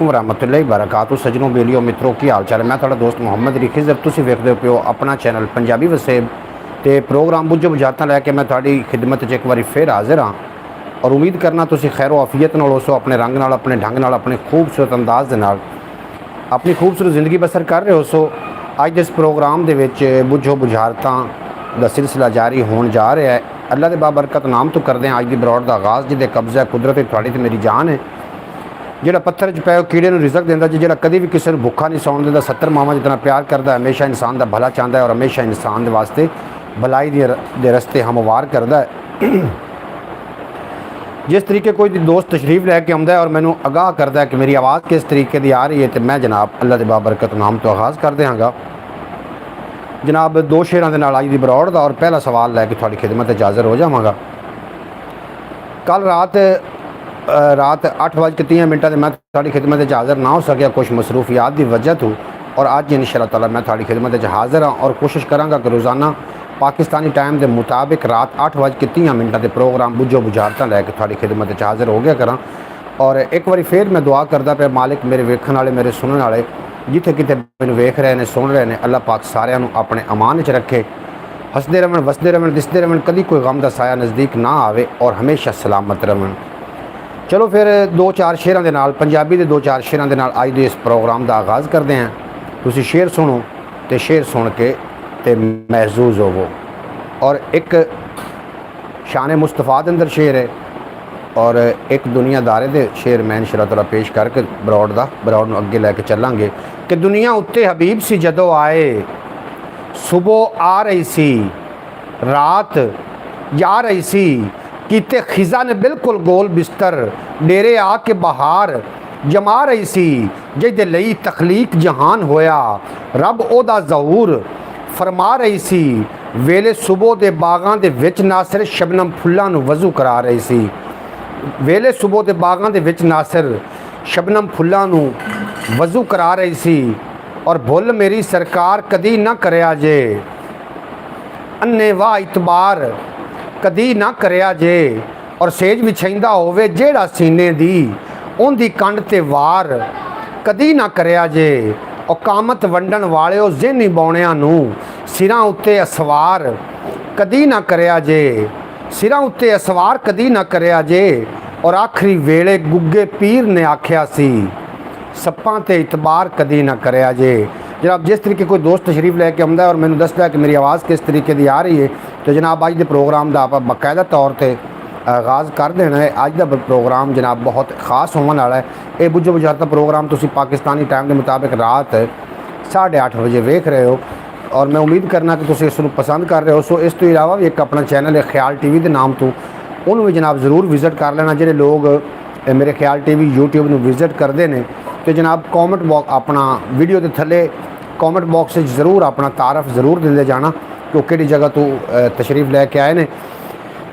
वरहमतुल्लाहि वबरकातुहू। सजनों बेलियो मित्रों की हाल चाल है। मैं थोड़ा दोस्त मुहम्मद अली खिज़र, तुसी वेखदे पियो अपना चैनल पंजाबी वसेब ते प्रोग्राम बुझो बुझारतां लैके मैं थोड़ी खिदमत च एक बार फिर हाजिर हाँ और उम्मीद करना तुसी खैरो आफियत नाल होसो, अपने रंग नाल, अपने ढंग नाल, अपने खूबसूरत अंदाज दे नाल अपनी खूबसूरत ज़िंदगी बसर कर रहे हो। सो अज इस प्रोग्राम दे विच बुझो बुझारतां दा सिलसिला जारी होने जा रहा है। अल्लाह दे बाबरकत नाम तो करते हैं अज की बरौड़ का आगाज़, जिहदे कब्ज़ा कुदरत थोड़ी तो मेरी जान है। ਜਿਹੜਾ पत्थर च पै कीड़े ਨੂੰ रिजक देंदा जी, ਜਿਹੜਾ कभी भी किसी ਨੂੰ भुखा नहीं सौण देंदा, 70 मावां जितना प्यार करता है, हमेशा इंसान का भला चाहता है और हमेशा इंसान के वास्ते भलाई दे रस्ते हमवार करता है। जिस तरीके कोई दोस्त तशरीफ लैके आउंदा है और मैनू आगाह करता है कि मेरी आवाज़ किस तरीके की आ रही है, तो मैं जनाब अल्लाह के बाबरकत नाम तो आगाज़ कर देंगा जनाब दो शेरां दे नाल अज दी बरौड़ दा। और पहला सवाल लैके थोड़ी खिदमत हाज़र हो जावांगा। कल रात 8:30 मैं थोड़ी खिदमत हाज़र ना हो सकिया कुछ मसरूफियात की वजह तो, और अज इंशाअल्लाह ताला मैं थोड़ी खिदमत हाज़र हाँ और कोशिश कराँगा कि रोज़ाना पाकिस्तानी टाइम के मुताबिक रात 8:30 के प्रोग्राम बुझो बुझारतां लैके थोड़ी खिदमत हाज़र हो गया करा। और एक बार फिर मैं दुआ करता पे मालिक मेरे वेखण वाले, मेरे सुनने वाले जिथे किते मैनूं वेख रहे हैं, सुन रहे हैं, अल्लाह पाक सारिਆਂ ਨੂੰ अपने अमान च रखे, हसदे रहन, वसदे रहन, दिसदे रहन, कभी कोई गम का साया नज़दीक ना आवे और हमेशा सलामत रहन। चलो फिर दो चार शेरां दे नाल, पंजाबी दे दो चार शेरां दे नाल अज दे इस प्रोग्राम का आगाज़ करते हैं। तुसीं शेर सुनो तो शेर सुन के ते महजूज होवो। और एक शान मुस्तफ़ा दे अंदर शेर है और एक दुनियादारे दे शेर मैं इंशाअल्लाह ताला पेश करके बरौड़ नूं अगे लैके चलांगे कि दुनिया उत्ते हबीब सी जदों आए, सुबह आ रही सी, रात जा रही सी, कीते खिज़ा ने बिल्कुल गोल बिस्तर, डेरे आके बहार जमा रही सी, जिहदे लई तखलीक जहान होया, रब ओदा ज़हूर फरमा रही सी, वेले सुबह दे बागां दे विच नासिर शबनम फुल्लां नूं वज़ू करा रही सी, वेले सुबह दे बागां दे विच नासिर शबनम फुल्लां नूं वज़ू करा रही सी। और भुल मेरी सरकार कदी ना करया जे, अन्ने वाह इतबार कदी ना करया जे, और सेज विछाइंदा होवे जेड़ा सीने दी, उनदी कंड ते वार कदी ना करया जे। और कामत वंडन वालिओ ज़हनी बौणियां नूं सिरां उत्ते असवार कदी ना करया जे, सिरां उत्ते असवार कदी ना करया जे। और आखिरी वेले गुग्गे पीर ने आख्या सी, सप्पां ते इतबार कदी ना करया जे। जनाब जिस तरीके कोई दोस्त तशरीफ लैके आउंदा है और मैनूं दसदा है कि मेरी आवाज़ किस तरीके की आ रही है, तो जनाब अज के प्रोग्राम का आप बाकायदा तौर पर आगाज़ कर देना है। अज का प्रोग्राम जनाब बहुत खास होने वाला है। ये बुझो बुझारता प्रोग्राम तुसी पाकिस्तानी टाइम के मुताबिक रात 8:30 बजे वेख रहे हो और मैं उम्मीद करना कि तुसी इसनूं पसंद कर रहे हो। सो इस तो इलावा भी एक अपना चैनल है ख्याल TV के नाम तो, उन्होंने भी जनाब ज़रूर विजिट कर लेना। जिहड़े लोग मेरे ख्याल TV YouTube नूं विजिट करते हैं तो जनाब कॉमेंट बॉक्स अपना वीडियो के थले कॉमेंट बॉक्स ज़रूर अपना तारफ़ ज़रूर देंदे जाना कि किहड़ी जगह तो तशरीफ लैके आए ने।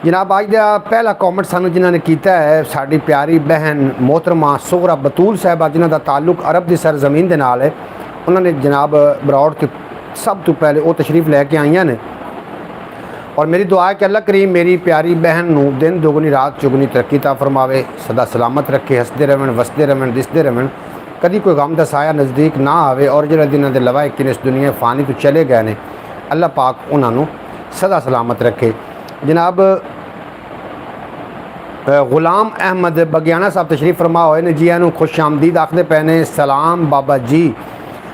जनाब अज का पहला कॉमेंट सानू जिन्होंने किया है साड़ी प्यारी बहन मोहतरमा सोहरा बतूल साहबा, जिन्हों का ताल्लुक अरब की सरजमीन के नाल है। उन्होंने जनाब बरौड़ के सब तो पहले वो तशरीफ लैके आईयां ने और मेरी दुआ है कि अल्लाह करीम मेरी प्यारी बहन नूं दिन दुगनी रात चुगनी तरक्की ता फरमावे, सदा सलामत रखे, हसदे रहन, वसदे रहन, दिसदे रहन, कभी कोई गम का साया नज़दीक ना आवे। और जिहड़े जिन्हां दे लवाए कि इस दुनिया फानी तो चले गए ने, अल्लाह पाक उन्होंने सदा सलामत रखे। जनाब गुलाम अहमद बगियाना साहब तशरीफ फरमा होए ने, जी आनू खुश आमदीद आखते पे ने। सलाम बाबा जी,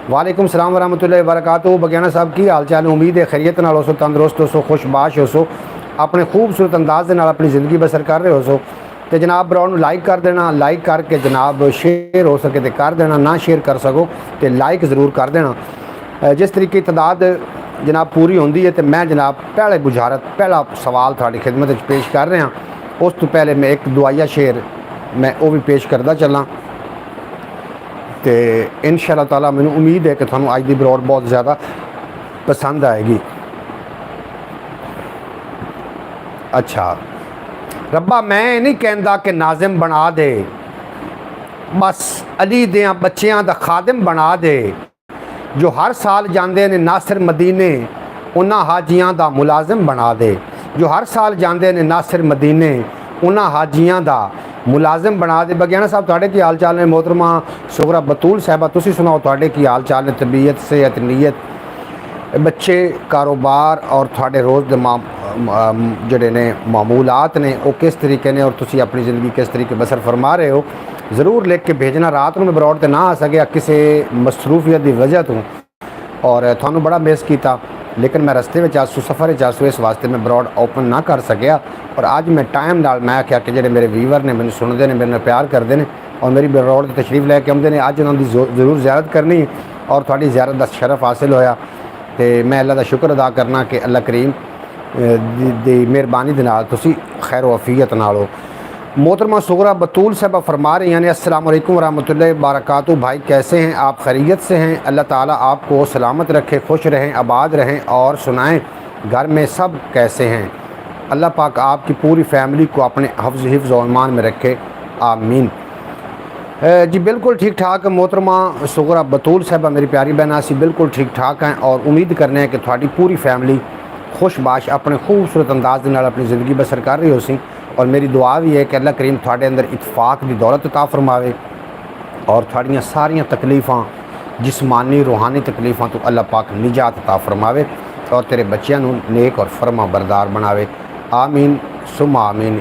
वालेकुम सलाम वरहमतुल्लाहि वबरकातुहू। बगियाना साहब की हाल चाल, उम्मीद है खैरियत नाल हो, तंदुरुस्त हो, खुशबाश हो, अपने खूबसूरत अंदाज के नाल अपनी ज़िंदगी बसर कर रहे हो। तो जनाब बरौड़ नूं लाइक कर देना, लाइक करके जनाब शेयर हो सके तो कर देना, ना शेयर कर सको तो लाइक ज़रूर कर देना। जिस तरीके तादाद जनाब पूरी होंदी है तो मैं जनाब पहला सवाल थोड़ी खिदमत पेश कर रहा। उस तो पहले मैं एक दुआया शेर मैं वो भी पेश करता चला तो इंशाअल्लाह ताला मैनूं उम्मीद है कि तुहानूं अज दी बरौड़ बहुत ज़्यादा पसंद आएगी। अच्छा, रब्बा मैं नहीं कहता कि नाजिम बना दे, बस अली दियां बच्चियां दा खादिम बना दे, जो हर साल जाते ने नासिर मदीने, उन्हां हाजियां दा मुलाजिम बना दे, जो हर साल जाते ने नासिर मदीने, उन्हां हाजियां दा ਮੁਲਾਜ਼ਮ ਬਣਾ ਦੇ। ਬਗਿਆਣਾ ਸਾਹਿਬ ਤੁਹਾਡੇ ਕੀ ਹਾਲ ਚਾਲ ਨੇ? मोहतरमा सुगरा बतूल साहबा तुसी सुनाओ ਤੁਹਾਡੇ ਕੀ ਹਾਲ ਚਾਲ ਨੇ? तबीयत सेहत नीयत बच्चे कारोबार और थोड़े रोज़ के जोड़े ने मामूलात ने वो किस तरीके ने और तुसी अपनी ज़िंदगी किस तरीके बसर फरमा रहे हो? ज़रूर लिख के भेजना। रात में बरौड़ तो ना आ सके किसी मसरूफियत की वजह तो और थानू बड़ा मिस किया, लेकिन मैं रस्ते में आसू सफ़र आसू इस वास्ते मैं बरौड़ ओपन ना कर सकिया। और अज मैं टाइम नाल मैं आख्या कि जोड़े मेरे व्यूवर ने मैंने सुनते हैं, मेरे प्यार करते हैं और मेरी बरौड़ की तशरीफ लैके आते हैं, अज उन्होंने ज़रूर ज़ियारत करनी और थोड़ी ज़ियारत का शरफ हासिल होया। तो मैं अल्लाह का शुक्र अदा करना कि अल्लाह करीम दी मेहरबानी दे नाल तुसी खैर वफ़ीयत नाल हो। मोहतरमा सुगरा बतूल साहबा फरमा रही हैं अस्सलाम वालेकुम वरहमतुल्लाहि वबरकातुहू। भाई कैसे हैं आप? खैरियत से हैं? अल्लाह ताला आपको सलामत रखे, खुश रहें, आबाद रहें और सुनाएं घर में सब कैसे हैं? अल्लाह पाक आपकी पूरी फैमिली को अपने हिफ्ज़ और ईमान में रखे, आमीन। जी बिल्कुल ठीक ठाक मोहतरमा सुगरा बतूल साहबा मेरी प्यारी बहन, असी बिल्कुल ठीक ठाक हैं और उम्मीद करने हैं कि थोड़ी पूरी फैमिली खुशबाश अपने खूबसूरत अंदाज के नाल अपनी ज़िंदगी बसर कर रही हो सी। और मेरी दुआ भी है कि अल्लाह करीम थोड़े अंदर इतफाक की दौलत अता फरमावे और थोड़ियाँ सारियाँ तकलीफ़ां जिस्मानी रूहानी तकलीफ़ां तो अल्लाह पाक निजात अता फरमावे और तेरे बच्चों को नेक और फरमा बरदार बनावे, आमीन सुमा आमीन।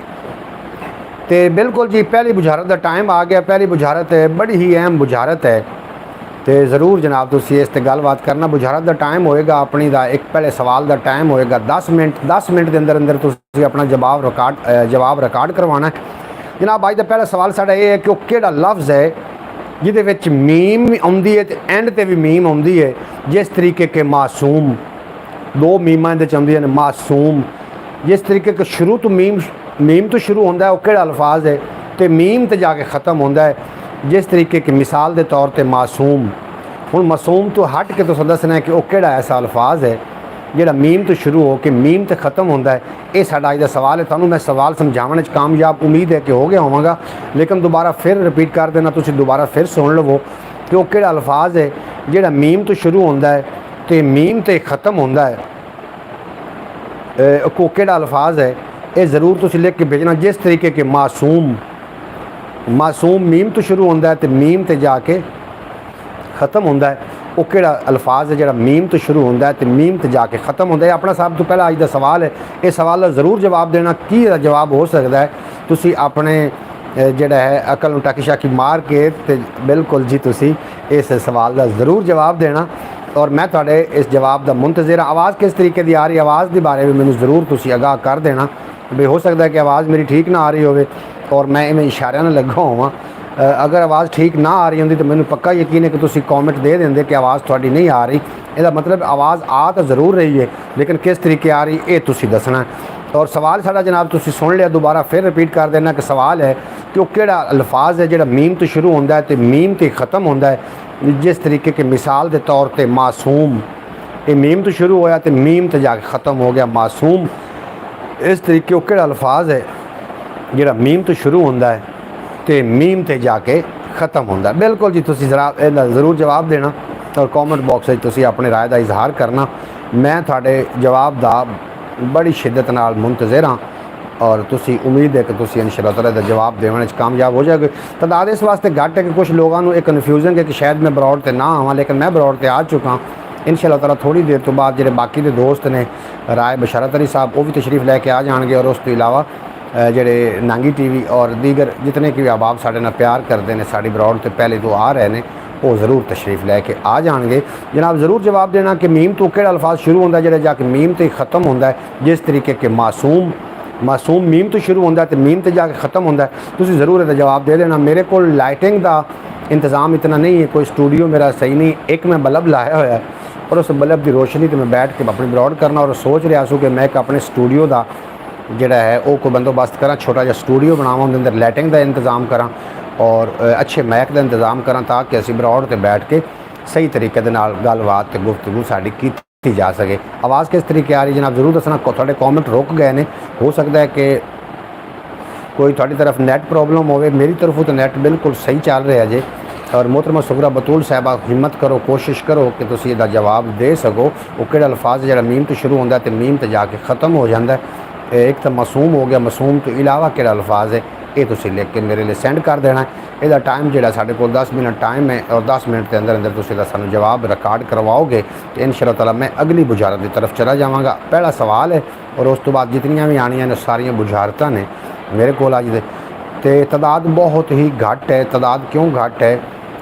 तो बिल्कुल जी पहली बुझारत का टाइम आ गया। पहली बुझारत बड़ी ही अहम बुझारत है, तो ज़रूर जनाब तुसी इस ते गलबात करना। बुझारत का टाइम होएगा अपनी दा एक पहले सवाल का टाइम होएगा 10 मिनट के अंदर अंदर तुसी अपना जवाब रिकॉर्ड करवाना है जनाब। अज का पहला सवाल साडा ये है कि वो केड़ा लफ्ज़ है जिहदे विच मीम आउंदी है ते एंड ते भी मीम आउंदी है, जिस तरीके के मासूम, दो मीमां इहदे च आउंदियां ने मासूम। जिस तरीके के शुरू तो मीम तो शुरू होंदा है वो केड़ा अल्फाज है तो मीम ते जाके ख़त्म होंदा है, जिस तरीके की मिसाल के तौर पर मासूम। हुण मासूम तो हट के तुसीं दसना है कि वो केड़ा ऐसा अल्फाज है जिहड़ा मीम तो शुरू हो के मीम ते ख़त्म होंदा है। ये साडा अज दा सवाल है। तुहानूं मैं सवाल समझाउण च कामयाब उम्मीद है कि हो गया होवांगा, लेकिन दोबारा फिर रिपीट कर देना, तुसीं दोबारा फिर सुन लवो कि वो केड़ा अल्फाज है जिहड़ा मीम तो शुरू होंदा है तो मीम ते ख़त्म होंदा है। वो केड़ा अल्फाज है ये ज़रूर तुसीं लिख के भेजना। जिस तरीके के मासूम मीम तो शुरू होंदा है तो मीम ते जाके ख़त्म होंदा है, वो केड़ा अल्फाज है जिहड़ा मीम तो शुरू होंदा है तो मीम ते जाके ख़त्म होंदा है। अपना सब तो पहला अज का सवाल है, इस सवाल का ज़रूर जवाब देना। की जवाब हो सकता है? तुसी अपने जिहड़ा है अकल नूं टाकी शाकी मार के ते बिल्कुल जी तुसी इस सवाल का ज़रूर जवाब देना और मैं तुहाडे इस जवाब का मुंतज़िर। आवाज़ किस तरीके की आ रही, आवाज़ के बारे में मैनूं ज़रूर तुसी आगाह कर देना। भी हो सकता है कि आवाज़ मेरी ठीक ना आ रही होवे और मैं इवें इशारियां नाल लगा होवां। अगर आवाज़ ठीक ना आ रही होंदी तो मैनूं पक्का यकीन है कि तुसी कॉमेंट दे देंदे कि आवाज़ तुहाडी नहीं आ रही। इसका मतलब आवाज़ आ तो ज़रूर रही है, लेकिन किस तरीके आ रही ये तुसी दसना है। और सवाल साडा जनाब तुसी सुन लिया, दोबारा फिर रिपीट कर देना कि सवाल है कि वो केड़ा अल्फाज है जिहड़ा मीम तो शुरू होंदा है तो मीम ते ख़त्म होंदा है, जिस तरीके के मिसाल के तौर पर मासूम। ये मीम तो शुरू होया तो मीम ते जाके ख़त्म हो गया मासूम। इस तरीके वो केड़ा अल्फाज है जिहड़ा मीम तो शुरू होंदा है तो मीम ते जाके ख़त्म होंदा है। बिल्कुल जी तुसी ज़रा ज़रूर जवाब देना और कॉमेंट बॉक्स में तुसी अपने राय का इजहार करना। मैं तुहाडे जवाब का बड़ी शिद्दत नाल मुंतज़िर हाँ और तुसी उम्मीद है कि तुसी इंशाअल्लाह ताला दा जवाब देने में कामयाब हो जाओगे। तादाद इस वास्ते घट है कि कुछ लोगों को एक कन्फ्यूजन है कि शायद मैं बरौड़ ते ना आवां, लेकिन मैं बरौड़ ते आ चुका। इंशाअल्लाह ताला थोड़ी देर तो बाद जो बाकी के दोस्त ने राय बशारत अली साहब वो भी तशरीफ लैके आ जाएंगे और उस तो इलावा जेडे नांगी टीवी और दीगर जितने कि अहबाब साढ़े नाल प्यार करते हैं साड़ी बरौड़ तो पहले तो आ रहे हैं वो ज़रूर तशरीफ लैके आ जाएंगे। जनाब ज़रूर जवाब देना कि मीम तो केड़ा अल्फाज शुरू होंदा है जो जाके मीम ते ख़त्म होंदा है, जिस तरीके के मासूम मीम तो शुरू होंदा है तो मीम ते जाके ख़त्म होंदा है। तुसीं ज़रूर इसका जवाब दे देना। मेरे को लाइटिंग का इंतज़ाम इतना नहीं है, कोई स्टूडियो मेरा सही नहीं, एक मैं बल्ब लाया हुआ है और उस बल्ब की रोशनी तो मैं बैठ के अपनी बरौड़ करना और सोच रहा सूँ कि मैं एक अपने स्टूडियो का जिहड़ा है वो कोई बंदोबस्त करा, छोटा जिहा स्टूडियो बनावां, उहदे अंदर लाइटिंग का इंतज़ाम करा और अच्छे मैक का इंतज़ाम करा ताकि असीं बरौड़ ते बैठ के सही तरीके दे नाल गलबात ते गुफ्तगू साडी कीती जा सके। आवाज़ किस तरीके आ रही जनाब ज़रूर दसना। थोड़े कॉमेंट रुक गए ने, हो सकता है कि कोई थोड़ी तरफ नैट प्रॉब्लम होवे, मेरी तरफों तो नैट बिल्कुल सही चल रहा है जे। और मोहतरमा सुगरा बतूल साहबा हिम्मत करो, कोशिश करो कि तुसीं इहदा जवाब दे सको। वो केड़ा अल्फाज जिहड़ा मीम तो शुरू होंदा है तो मीम ते जाके ख़त्म हो जाता है। एक तो मासूम हो गया, मासूम तो इलावा केड़ा अल्फाज है ये तुसीं लिख के मेरे लिए सेंड कर देना है। ਇਹਦਾ टाइम ਜਿਹੜਾ ਸਾਡੇ ਕੋਲ 10 मिनट टाइम है और 10 मिनट के अंदर अंदर तुसीं ਇਹਦਾ ਸਾਨੂੰ जवाब रिकॉर्ड करवाओगे तो इंशाअल्लाह ताला मैं अगली बुझारत की तरफ चला जावांगा। पहला सवाल है और उस तो बाद जितनियां भी आनियां ने सारियां बुझारतां ने मेरे को अज दे ते तादाद बहुत ही घट है। तादाद क्यों घट है,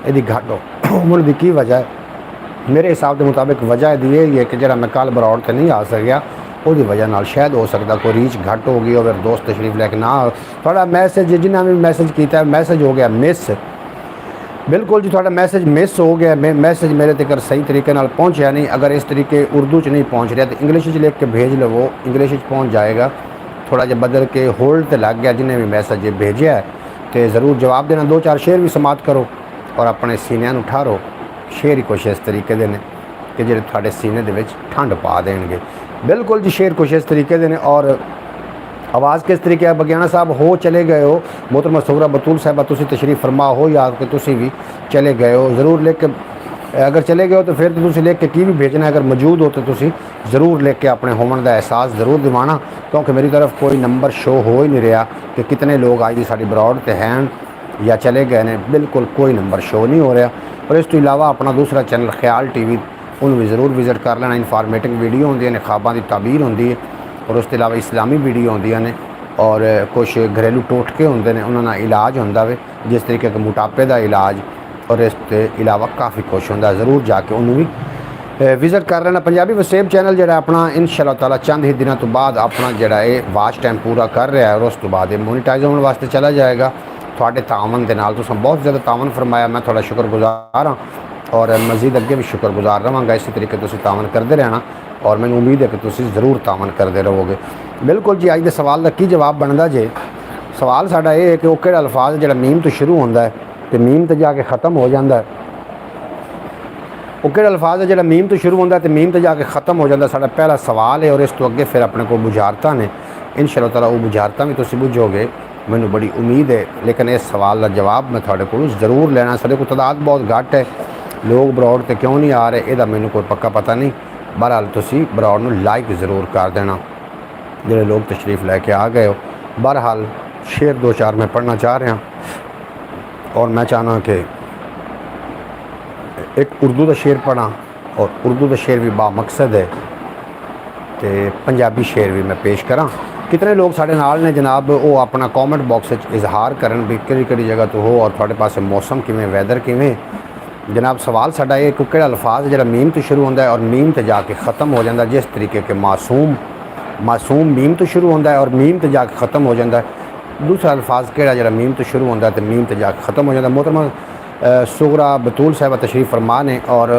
यदि घट होने की वजह है मेरे हिसाब के मुताबिक वजह यही है कि जरा मैं कल बरौड़ से नहीं आ सकिया ਉਹਦੀ वजह नाल शायद हो सकता कोई रीच घट हो गई हो, फिर दोस्त तशरीफ लैके ना थोड़ा मैसेज जिन्हें भी मैसेज किया मैसेज हो गया मिस। बिल्कुल जी थोड़ा मैसेज मिस हो गया, मैसेज मेरे तक सही तरीके नाल पहुँचा नहीं। अगर इस तरीके उर्दू च नहीं पहुँच रहा तो इंग्लिश लिख के भेज लवो, इंग्लिश पहुँच जाएगा। थोड़ा जहा बदल के होल्ड तो लग गया जिन्हें भी मैसेज भेजा है तो ज़रूर जवाब देना। 2-4 शेर भी समात करो और अपने सीनिया उठारो। शेर ही कुछ इस तरीके दे कि जो थोड़े सीने दे विच ठंड पा देंगे। बिल्कुल जी शेर कुछ इस तरीके दे और आवाज़ किस तरीके है। बगियाना साहब हो चले गए हो, मोहतरमा सुगरा बतूल साहबा तुसी तशरीफ फरमा हो या कि तुसी भी चले गए हो। ज़रूर लिख के अगर चले गए हो तो फिर तो तुसी लिख के की भी भेजना, अगर मौजूद हो तो तुसी ज़रूर लिख के अपने होमन का एहसास ज़रूर दिवाना, क्योंकि मेरी तरफ कोई नंबर शो हो ही नहीं रहा कि कितने लोग आज की साड़ी बरौड़ ते हैं या चले गए हैं। बिल्कुल कोई नंबर शो नहीं हो रहा। और इस तो इलावा अपना दूसरा चैनल ख्याल TV उन्होंने भी ज़रूर विजिट कर लेना। इनफॉर्मेटिव वीडियो होंगी ने, ख्वाबां की ताबीर होंगी है और उसके अलावा इस्लामी वीडियो होंगे ने और कुछ घरेलू टोटके होंगे ने, उन्होंने इलाज होंदा वे जिस तरीके के मोटापे का इलाज और इसके अलावा काफ़ी कुछ होंदा। ज़रूर जाके उन्होंने भी विजिट कर लेना। पंजाबी वसेब चैनल जो अपना इंशाअल्लाह ताला चंद ही दिनों तो बाद अपना जोड़ा है वाच टाइम पूरा कर रहा है और उस तो बाद ये मोनीटाइज होने वास्ते चला जाएगा। थोड़े तावन के नाल तुसीं बहुत ज़्यादा तावन फरमाया, मैं थोड़ा शुक्रगुजार हाँ और मज़ीद अगे भी शुक्रगुजार रहांगा। इसी तरीके तुसीं तावन करते रहना और मैंने उम्मीद है कि तुसीं ज़रूर तावन करते रहोगे। बिल्कुल जी अज के सवाल का की जवाब बनता जे। सवाल साडा ये है कि वो किहड़ा अल्फाज जो मीम तो शुरू होंदा है तो मीम तो जाके ख़त्म हो जाता है। वो किहड़ा अल्फाज है जो मीम तो शुरू होंदा है तो मीम तो जाके ख़त्म हो जाता है। साडा पहला सवाल है और इस तो अगे फिर अपने को बुझारतां ने। इंशाअल्लाह ताला वो बुझारतां भी तुसीं बुझोगे, मैनू बड़ी उम्मीद है। लेकिन इस सवाल का जवाब मैं थोड़े को ज़रूर लेना। साडे को तादाद बहुत घट है, लोग बरौड़ ते क्यों नहीं आ रहे यदा मैनू कोई पक्का पता नहीं। बहरहाल तुसी बरौड़ नूं लाइक ज़रूर कर देना जिहड़े लोग तशरीफ़ लैके आ गए हो। बहरहाल शेर 2-4 मैं पढ़ना चाह रहा और मैं चाहना कि एक उर्दू का शेर पढ़ा और उर्दू का शेर भी बामकसद है तो पंजाबी शेर भी मैं पेश करा। कितने लोग साढ़े नाल ने जनाब वो अपना कॉमेंट बॉक्स इजहार करन भी किहड़ी जगह तो हो और थोड़े पास मौसम किवें, वैदर किवें। जनाब सवाल साडा ये कि किहड़ा अल्फाज जो मीम तो शुरू होंदा है और मीम तो जाके ख़त्म हो जाता है। जिस तरीके के मासूम मीम तो शुरू होंदा है और मीम तो जाके ख़त्म हो जाता है। दूसरा अल्फाज किहड़ा जो मीम तो शुरू होंदा है तो मीम तो जाके ख़त्म हो जाता है। मोहतरमा सुगरा बतूल साहबा तशरीफ़ फरमा ने और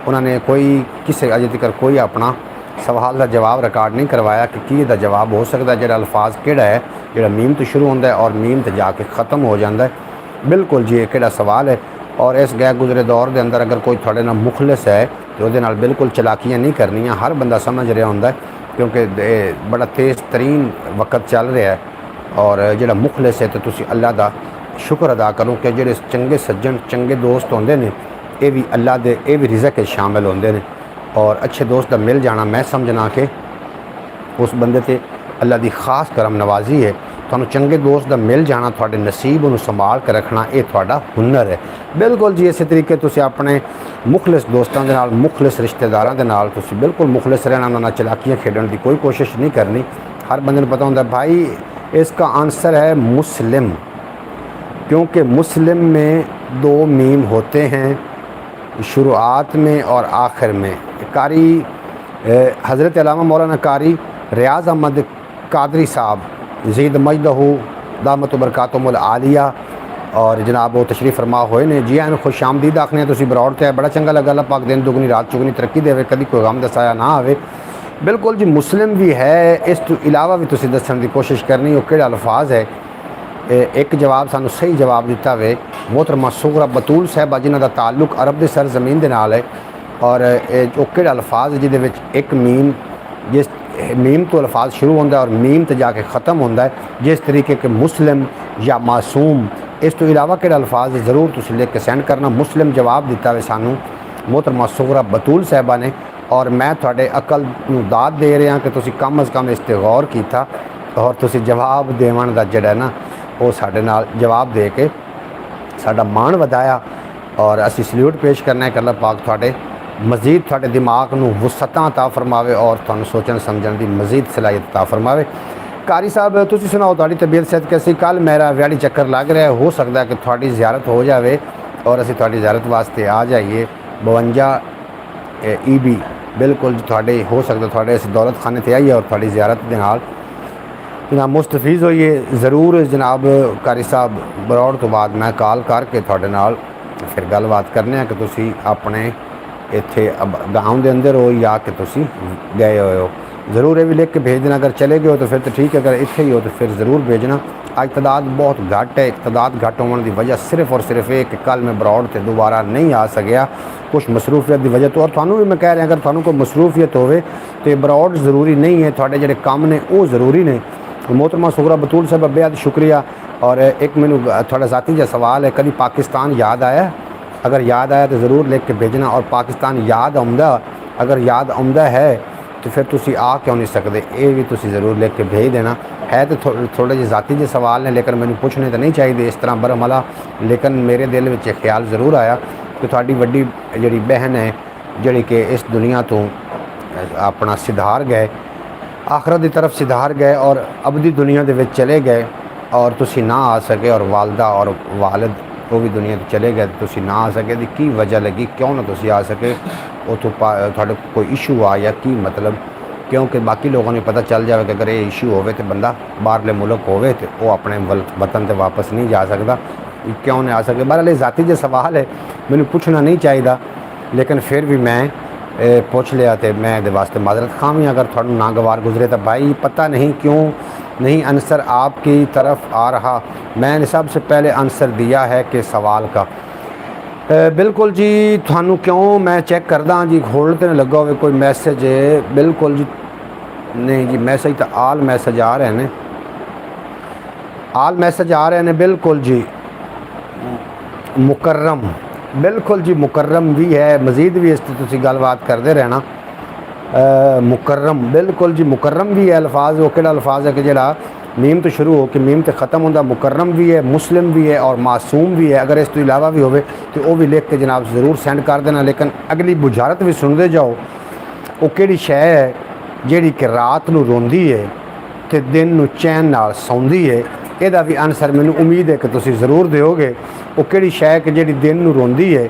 उन्होंने कोई किसी अजे तक कोई अपना सवाल का जवाब रिकॉर्ड नहीं करवाया कि की दा जवाब हो सकता है। जो अल्फाज किहड़ा है जो मीम तो शुरू होंदा है और मीम तो जाके ख़त्म हो जाता है। बिल्कुल जी ये किहड़ा सवाल है और इस गैर गुजरे दौर के अंदर अगर कोई थोड़े नाल मुखलिस है तो वो बिल्कुल चलाकियाँ नहीं करनियाँ। हर बंदा समझ रहा होंदा है क्योंकि बड़ा तेज़ तरीन वक्त चल रहा है और जो मुखलिस है तो तुसी अल्लाह का शुक्र अदा करो कि जो चंगे सज्जन चंगे दोस्त होंदे ने ये भी अल्लाह दे ये भी रिज़क शामिल होंदे ने और अच्छे दोस्त का मिल जाना मैं समझना कि उस बंदे ते अल्लाह की खास करम नवाजी है। तुहानूं चंगे दोस्त का मिल जाना थोड़े नसीब उन्होंने संभाल कर रखना ये थोड़ा हुनर है। बिल्कुल जी इस तरीके तुसी अपने मुखलिस दोस्तों के नाल मुखलिस रिश्तेदारों के नाल तुसी बिल्कुल मुखलिस रहना, उन्होंने चलाकियाँ खेडने की कोई कोशिश नहीं करनी। हर बंदे को पता होंदा भाई इसका आंसर है मुस्लिम, क्योंकि मुस्लिम में 2 मीम होते हैं शुरुआत में और आखिर में। कारी हज़रत अल्लामा मौलाना कारी रियाज़ अहमद कादरी साहब ज़ीद मजदहू दामत बरकातुहुल आलिया और जनाब वो तशरीफ़ फरमा होए ने। जी आन खुश आमदीद आखने तुसीं बरौड़ ते बड़ा चंगा लगा। अल्लाह पाक दिन दुगनी रात चुगनी तरक्की देवे, कभी कोई गम दसाया ना आवे। बिल्कुल जी मुस्लिम भी है। इस तो इलावा भी तुसीं दस्सण की कोशिश करनी हो किहड़ा अल्फाज है। एक जवाब सानू सही जवाब दिता वे मोहतरमा सुगरा बतूल साहबा जिन्हां दा ताल्लुक अरब की सरजमीन के नाल है और वो किहड़ा अल्फाज जिहदे विच एक मीम जिस मीम तो अल्फाज शुरू होंदा है और मीम तो जाके ख़त्म होंदा है जिस तरीके के मुस्लिम या मासूम। इस तो इलावा किहड़ा अल्फाज ज़रूर तुसीं लिख के सेंड करना। मुस्लिम जवाब दिता वे सानू मोहतरमा सुगरा बतूल साहबा ने और मैं थोड़े अकल नूं दाद दे रहा कि तुसीं कम अज़ कम इस ते गौर कीता और तुसीं जवाब देवन दा जिहड़ा ना ਉਹ ਸਾਡੇ ਨਾਲ ਜਵਾਬ ਦੇ ਕੇ ਸਾਡਾ ਮਾਣ ਵਧਾਇਆ। और असी सल्यूट पेश करना है कि अल्लाह पाक थोड़े मजीद थोड़े दिमाग नूं वुसअतां अता फरमावे और तुहानूं सोचण समझण दी मजीद सलाहियत अता फरमावे। कारी साहब तुसीं सुनाओ तुहाडी तबीयत सेहत कैसी? कल मेरा व्याड़ी चक्कर लग रहा है, हो सकता है कि थोड़ी ज़ियारत हो जाए और असी थोड़ी ज़ियारत वास्ते आ जाइए। 52 EB बिल्कुल थोड़े हो सकता थोड़े असी दौलत खाने ते आइए और थोड़ी ज़ियारत दे नाल जनाब मुस्तफीज़ होइए ज़रूर। जनाब कारी साहब बरौड़ तो बाद मैं कॉल करके थोड़े नाल फिर गलबात करने कि तुसी अपने इत्थे गाँव के अंदर हो या कि तुसी गए हो। ज़रूर ये भी लिख के भेज देना, अगर चले गए हो तो फिर तो ठीक है, अगर इत्थे ही हो तो फिर ज़रूर भेजना। अज तादाद बहुत घट है, तादाद घट होने की वजह सिर्फ और सिर्फ ये कि कल मैं बरौड़ से दोबारा नहीं आ सकिया कुछ मसरूफियत की वजह तो। और थानू भी मैं कह रहा अगर थानू कोई मसरूफियत होवे तो बरौड़ ज़रूरी नहीं है, थोड़े जोड़े काम ने वो ज़रूरी ने। मोहतरमा सुगरा बतूल साहब बेहद शुक्रिया। और एक मैनू थोड़ा ज़ाती जो सवाल है, कभी पाकिस्तान याद आया? अगर याद आया तो ज़रूर लिख के भेजना। और पाकिस्तान याद आउंदा, अगर याद आउंदा है तो फिर तुसी आ क्यों नहीं सकते, ये भी तुसी ज़रूर लिख के भेज देना। है तो थोड़े जे ज़ाती जो सवाल ने, लेकिन मैंने पूछने तो नहीं चाहिए इस तरह बरमला, लेकिन मेरे दिल में ख्याल ज़रूर आया कि थोड़ी वड्डी जिहड़ी बहन है जिहड़ी कि इस दुनिया तो अपना सिधार गए, आखरत की तरफ सिधार गए और अबदी दुनिया के विच चले गए और तुसी ना आ सके, और वालदा और वालिद वो भी दुनिया तो चले गए, तुसी ना आ सके तो की वजह लगी, क्यों ना तुसी आ सके? उतो थोड़े कोई इशू आ या की मतलब? क्योंकि बाकी लोगों ने पता चल जाए कि अगर ये इशू होवे तो बंदा बाहरले मुल्क होवे तो वो अपने वतन से वापस नहीं जा सकता, क्यों नहीं आ सके? बहरहाल ज़ाती जो सवाल है मैंने पूछना नहीं चाहिए, लेकिन फिर भी मैं पूछ लिया तो मैं ये वास्ते माजरत खामी। अगर थोड़ा नागवार गुजरे तो भाई पता नहीं क्यों नहीं आंसर आपकी तरफ आ रहा। मैंने सबसे पहले आंसर दिया है कि सवाल का। बिल्कुल जी, थानू क्यों मैं चेक करदा जी, होल्ड तो नहीं लगा हो कोई मैसेज है? बिल्कुल जी नहीं जी, मैसेज तो आल मैसेज आ रहे हैं, आल मैसेज आ रहे हैं। बिल्कुल जी मुकर्रम, बिल्कुल जी मुकर्रम भी है, मज़ीद भी इस तुसी गलबात करते रहना। मुकर्रम बिल्कुल जी मुकर्रम भी है अल्फाज, वो किहड़ा अल्फाज है कि जिहड़ा मीम तो शुरू हो के मीम तो ख़त्म होंदा। मुकर्रम भी है, मुस्लिम भी है और मासूम भी है। अगर इस तो इलावा भी होवे तो वो भी लिख के जनाब ज़रूर सेंड कर देना। लेकिन अगली बुझारत भी सुनते जाओ, वो किहड़ी शै है जिहड़ी कि रात नूं रोंदी है तो दिन नूं चैन नाल सौंदी है? ਇਹਦਾ भी आंसर मैनू उम्मीद है कि तुसी ज़रूर दोगे। वो किहड़ी शै कि जिहड़ी दिन नूं रोंदी है,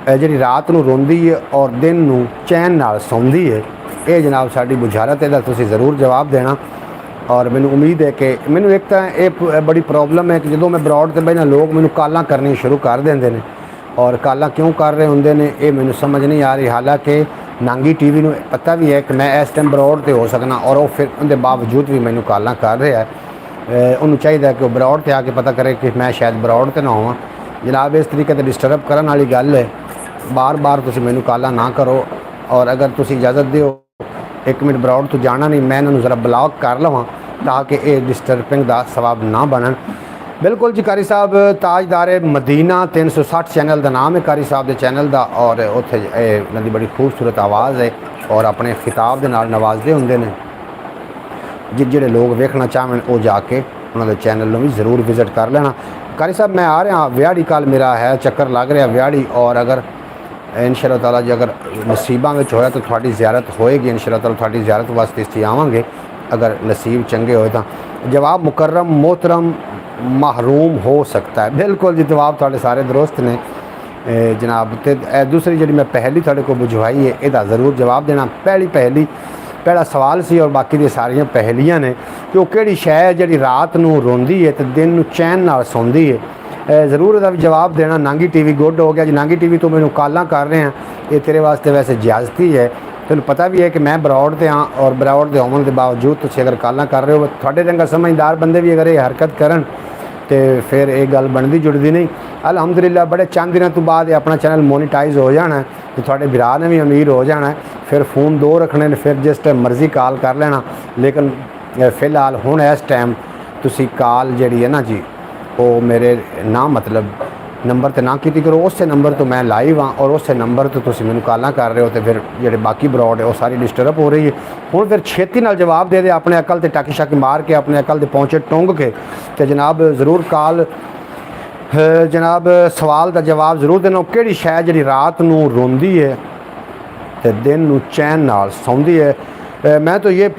जिहड़ी रात नूं रोंदी है और दिन नूं चैन नाल सौंदी है? ये जनाब साडी बुझारत है, तुसी ज़रूर जवाब देना। और मैनू उम्मीद है कि मैनू एक तो ये बड़ी प्रॉब्लम है कि जो मैं बरौड़ ते बहना लोग मैनू कालां करनी शुरू कर देंदे ने, और कालां क्यों कर रहे होंदे ने ये मैनू समझ नहीं आ रही। हालांकि नांगी टीवी नूं पता भी है कि मैं इस टाइम बरौड़ ते हो सकना, और वो फिर उनके बावजूद भी मैनू कालां कर रहा है। उन्होंने चाहिए कि वह बरौड़ ते आके पता करे कि मैं शायद बरौड़ ते ना होवां। जनाब इस तरीके से डिस्टर्ब करने वाली गल है, बार बार तुसी मैनू काला ना करो। और अगर तुसी इजाज़त दो 1 मिनट बरौड़ तो जाना नहीं, मैं इन्होंने ज़रा ब्लॉक कर लवां ताकि ये डिस्टर्बिंग का सवाब ना बनन। बिल्कुल जी कारी साहब ताजदारे मदीना 360 चैनल का नाम है कारी साहब के चैनल का, और उत्थे इन्हां दी बड़ी खूबसूरत आवाज़ है और अपने खिताब के नाल नवाजदे हुंदे ने। जिहड़े लोग वेखना चाहन वो जाके उन्होंने चैनल में भी ज़रूर विजिट कर लेना। कारी साहब मैं आ रहा व्याड़ी, कल मेरा है चक्कर लग रहा व्याड़ी, और अगर इंशाअल्लाह ताला जी अगर नसीबां विच होया तो थोड़ी ज़ियारत होएगी। इंशाअल्लाह ताला थोड़ी ज़ियारत वास्ते इत्थे आवांगे अगर नसीब चंगे होए तो। जवाब मुकर्रम मोहतरम महरूम हो सकता है। बिल्कुल जी जवाब थोड़े सारे दुरुस्त ने जनाब। तो दूसरी जी मैं पहली थोड़े को बुझवाई है, यदा ज़रूर जवाब देना। पहला सवाल सी और बाकी दी सारियां पहलियां ने कि वो किहड़ी शै है जिहड़ी रात नूं रोंदी है तो दिन नूं चैन नाल सौंदी है? ज़रूर इसदा भी जवाब देना। नांगी टीवी गुड हो गया जी, नांगी टीवी तो मैनू कालां कर रहे हैं, ये तेरे वास्ते वैसे इजाज़ती है। तैनूं पता भी है कि मैं बरौड़ ते हाँ, और बरौड़ के होने के बावजूद तुसीं अगर कालां कर रहे हो, तुहाडे रंगा समझदार बंदे भी अगर ये हरकत करन तो फिर ये गल बनती जुड़ती नहीं। अलहमदुलिल्लाह बड़े चंद दिनों तो बाद अपना चैनल मोनीटाइज हो जाना है, तो थोड़े भरा ने भी अमीर हो जाना है। फिर फ़ोन 2 रखने ने, फिर जिस टाइम मर्जी कॉल कर लेना। लेकिन फ़िलहाल हुण इस टाइम तुसी कॉल जिहड़ी है ना जी वो मेरे ना मतलब नंबर तो ना की करो। उस नंबर तो मैं लाइव हाँ और उस नंबर तो तुम मैनू कालां कर रहे हो, तो फिर जो बाकी ब्रॉड है वो सारी डिस्टर्ब हो रही है। हुण फिर छेती नाल जवाब दे दे, अपने अकल ते टाकी शाकी मार के, अपने अकल के पहुँचे टुंग के, तो जनाब ज़रूर कॉल जनाब सवाल का जवाब जरूर देना। किहड़ी शै जिहड़ी रात नूं रोंदी है तो दिन नूं चैन नाल सौंदी है। मैं तो ये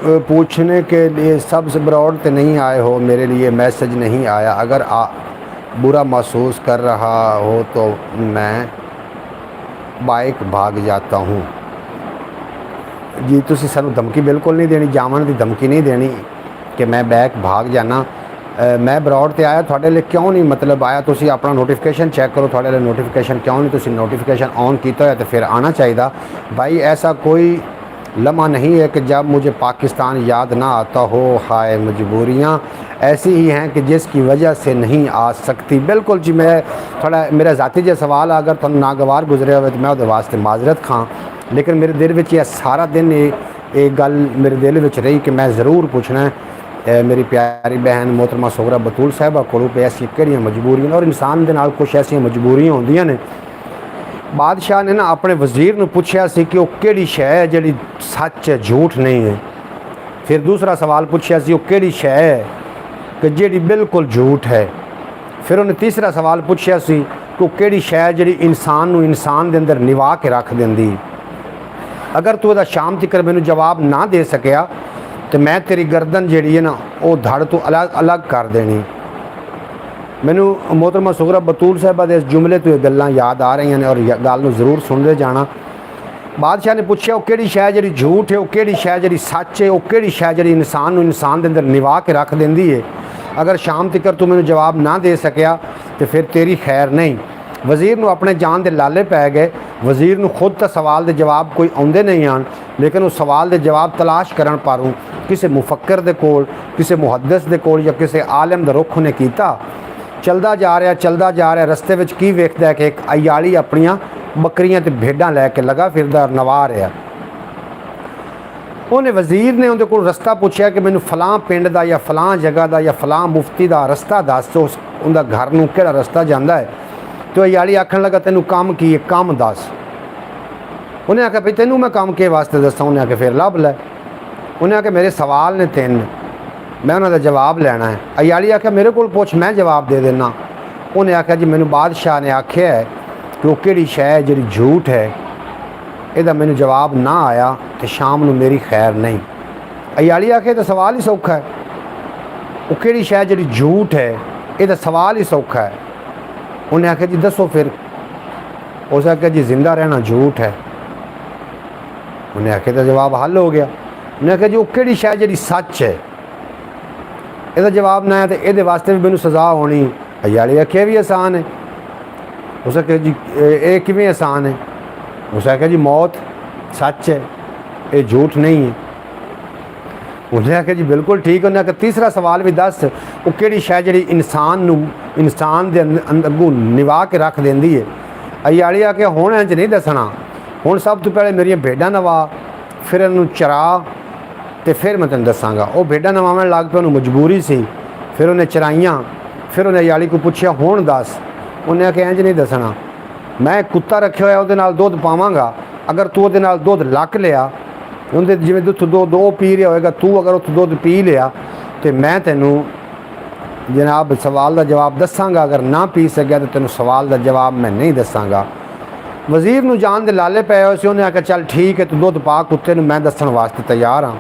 पूछने के लिए सब ब्रॉड तो नहीं आए हो, मेरे लिए मैसेज नहीं आया। अगर बुरा महसूस कर रहा हो तो मैं बाइक भाग जाता हूँ। जी तुसी सानू धमकी बिल्कुल नहीं देनी, जावन की धमकी नहीं देनी कि मैं बैक भाग जाना। मैं ब्रॉड ते आया, थोड़े लिए क्यों नहीं मतलब आया? तुसी अपना नोटिफिकेशन चेक करो, थोड़े लिए नोटिफिकेशन क्यों नहीं तुसी नोटिफिकेशन ऑन किया है तो फिर आना चाहिए भाई। ऐसा कोई लम्हा नहीं है कि जब मुझे पाकिस्तान याद ना आता हो। हाय मजबूरियाँ ऐसी ही हैं कि जिसकी वजह से नहीं आ सकती। बिल्कुल जी, मैं थोड़ा मेरा ज़ाती जो सवाल अगर तुम नागवार गुजरे हो तो मैं वो वास्ते माजरत खां, लेकिन मेरे दिल में यह सारा दिन एक गल मेरे दिल में रही कि मैं ज़रूर पूछना है मेरी प्यारी बहन मोहतरमा सोगरा बतूल साहिबा को पे ऐसी किहड़ियां मजबूरियां, और इंसान दे नाल कुछ ऐसी मजबूरियां होंदियां ने। बादशाह ने ना अपने वजीर नूं पुछया सी कि वो किहड़ी शै है जिहड़ी सच है झूठ नहीं है। फिर दूसरा सवाल पूछया सी वो किहड़ी शै है कि जिहड़ी बिल्कुल झूठ है। फिर उन्हें तीसरा सवाल पूछया सी कि वो किहड़ी शै है जिहड़ी इंसान नूं इंसान दे अंदर निवा के रख दिंदी। अगर तू इहदा शाम तक मैनूं जवाब ना दे सकिया तो मैं तेरी गर्दन जिहड़ी है ना वो धड़ तो अलग अलग कर देनी। मैनू मोहतरमा सुगरा बतूल साहिबा दे इस जुमले तो ये गल्लां याद आ रही हैं और गल नूं जरूर सुनते जाना। बादशाह ने पूछा वो किहड़ी शै जिहड़ी झूठ है, वो किहड़ी शै जिहड़ी सच है, वो किहड़ी शै जिहड़ी इंसान नूं इंसान दे अंदर निवा के रख देंदी है। अगर शाम तक तू मैनू जवाब ना दे सकिया तो फिर तेरी खैर नहीं। वजीर नूं अपने जान दे लाले पै गए। वजीर नूं खुद तो सवाल दे जवाब कोई आउंदे नहीं आन, लेकिन उस सवाल दे जवाब तलाश करन पारूँ किसी मुफक्कर दे कोल, किसी मुहद्दिस दे कोल या किसी आलिम दा रुख उन्हें कीता। चलदा जा रहा रस्ते विच की वेखदा है कि एक अयाली अपनियां बकरियां ते भेडां लैके लगा फिरदा नवा रहा। उन्हें वजीर ने उनके कोल रस्ता पूछा कि मैनू फलां पिंड दा या फलां जगह दा या फलां मुफ्ती दा रस्ता दस, तो उनका घर नूं किहड़ा रस्ता जांदा है। तो अयाली आखन लगा तेनू काम की है, काम दस। उन्हें आख्या भाई तेनू मैं काम के वास्ते दसा? उन्हें आख्या फिर लभ लै। उन्हें आख्या मेरे सवाल ने तीन, मैं उन्होंने जवाब लेना है। अयाली आख्या मेरे को पुछ मैं जवाब दे देना। उन्हें आख्या जी मैनू बादशाह ने आख्या है कि वो किहड़ी शै है जिहड़ी झूठ है, इहदा मैनू जवाब ना आया तो शाम नूं मेरी खैर नहीं। अयाली आख्या तो सवाल ही सौखा है, वो किहड़ी शै जिहड़ी झूठ है, इहदा सवाल ही सौखा है। उन्हें आख्या जी दसो फिर। उस आख्या जी जिंदा रहना झूठ है। उन्हें आख्या तो जवाब हल हो गया। उन्हें आख्या जी वो किहड़ी शै जिहड़ी सच है, ਇਹਦਾ जवाब ना आया तो ये वास्ते भी मैनू सज़ा होनी। अयाली आख्या भी आसान है। उस आख्या जी ये किवें आसान है? उस आख्या जी मौत सच है, ये झूठ नहीं है। उन्हें आख्या जी बिल्कुल ठीक। उन्हें आख्या तीसरा सवाल भी दस, वो किहड़ी शै जिहड़ी इंसान दे अगों निवा के रख देंदी है। अयाली आख्या हुण इंज नहीं दसना, हुण सब तो पहले मेरियां भेडां नवा, फिर इन्हूं चरा तो फिर मैं तेन दसांगा। वो भेडां नवावन लग पे, उन्होंने मजबूरी सी, फिर उन्हें चराइयाँ। फिर उन्हें अयाली को पूछा हुण दस। उन्हें आख्या इंज नहीं दसना, मैं कुत्ता रखे होया उहदे नाल दुध पावांगा, अगर तू उहदे नाल दुध लक लिया, उहदे जिवें दुध दो पी रहा होएगा, तू अगर उत दुध पी लिया तो मैं तेनू जनाब सवाल का जवाब दसांगा, अगर ना पी सकिया तो तेनू सवाल का जवाब मैं नहीं दसांगा। वजीर नूं जान दे लाले पए होए सी। उन्हें आख्या चल ठीक है, तू दुध पा कुत्ते नूं, मैं दसण वास्ते तैयार हाँ।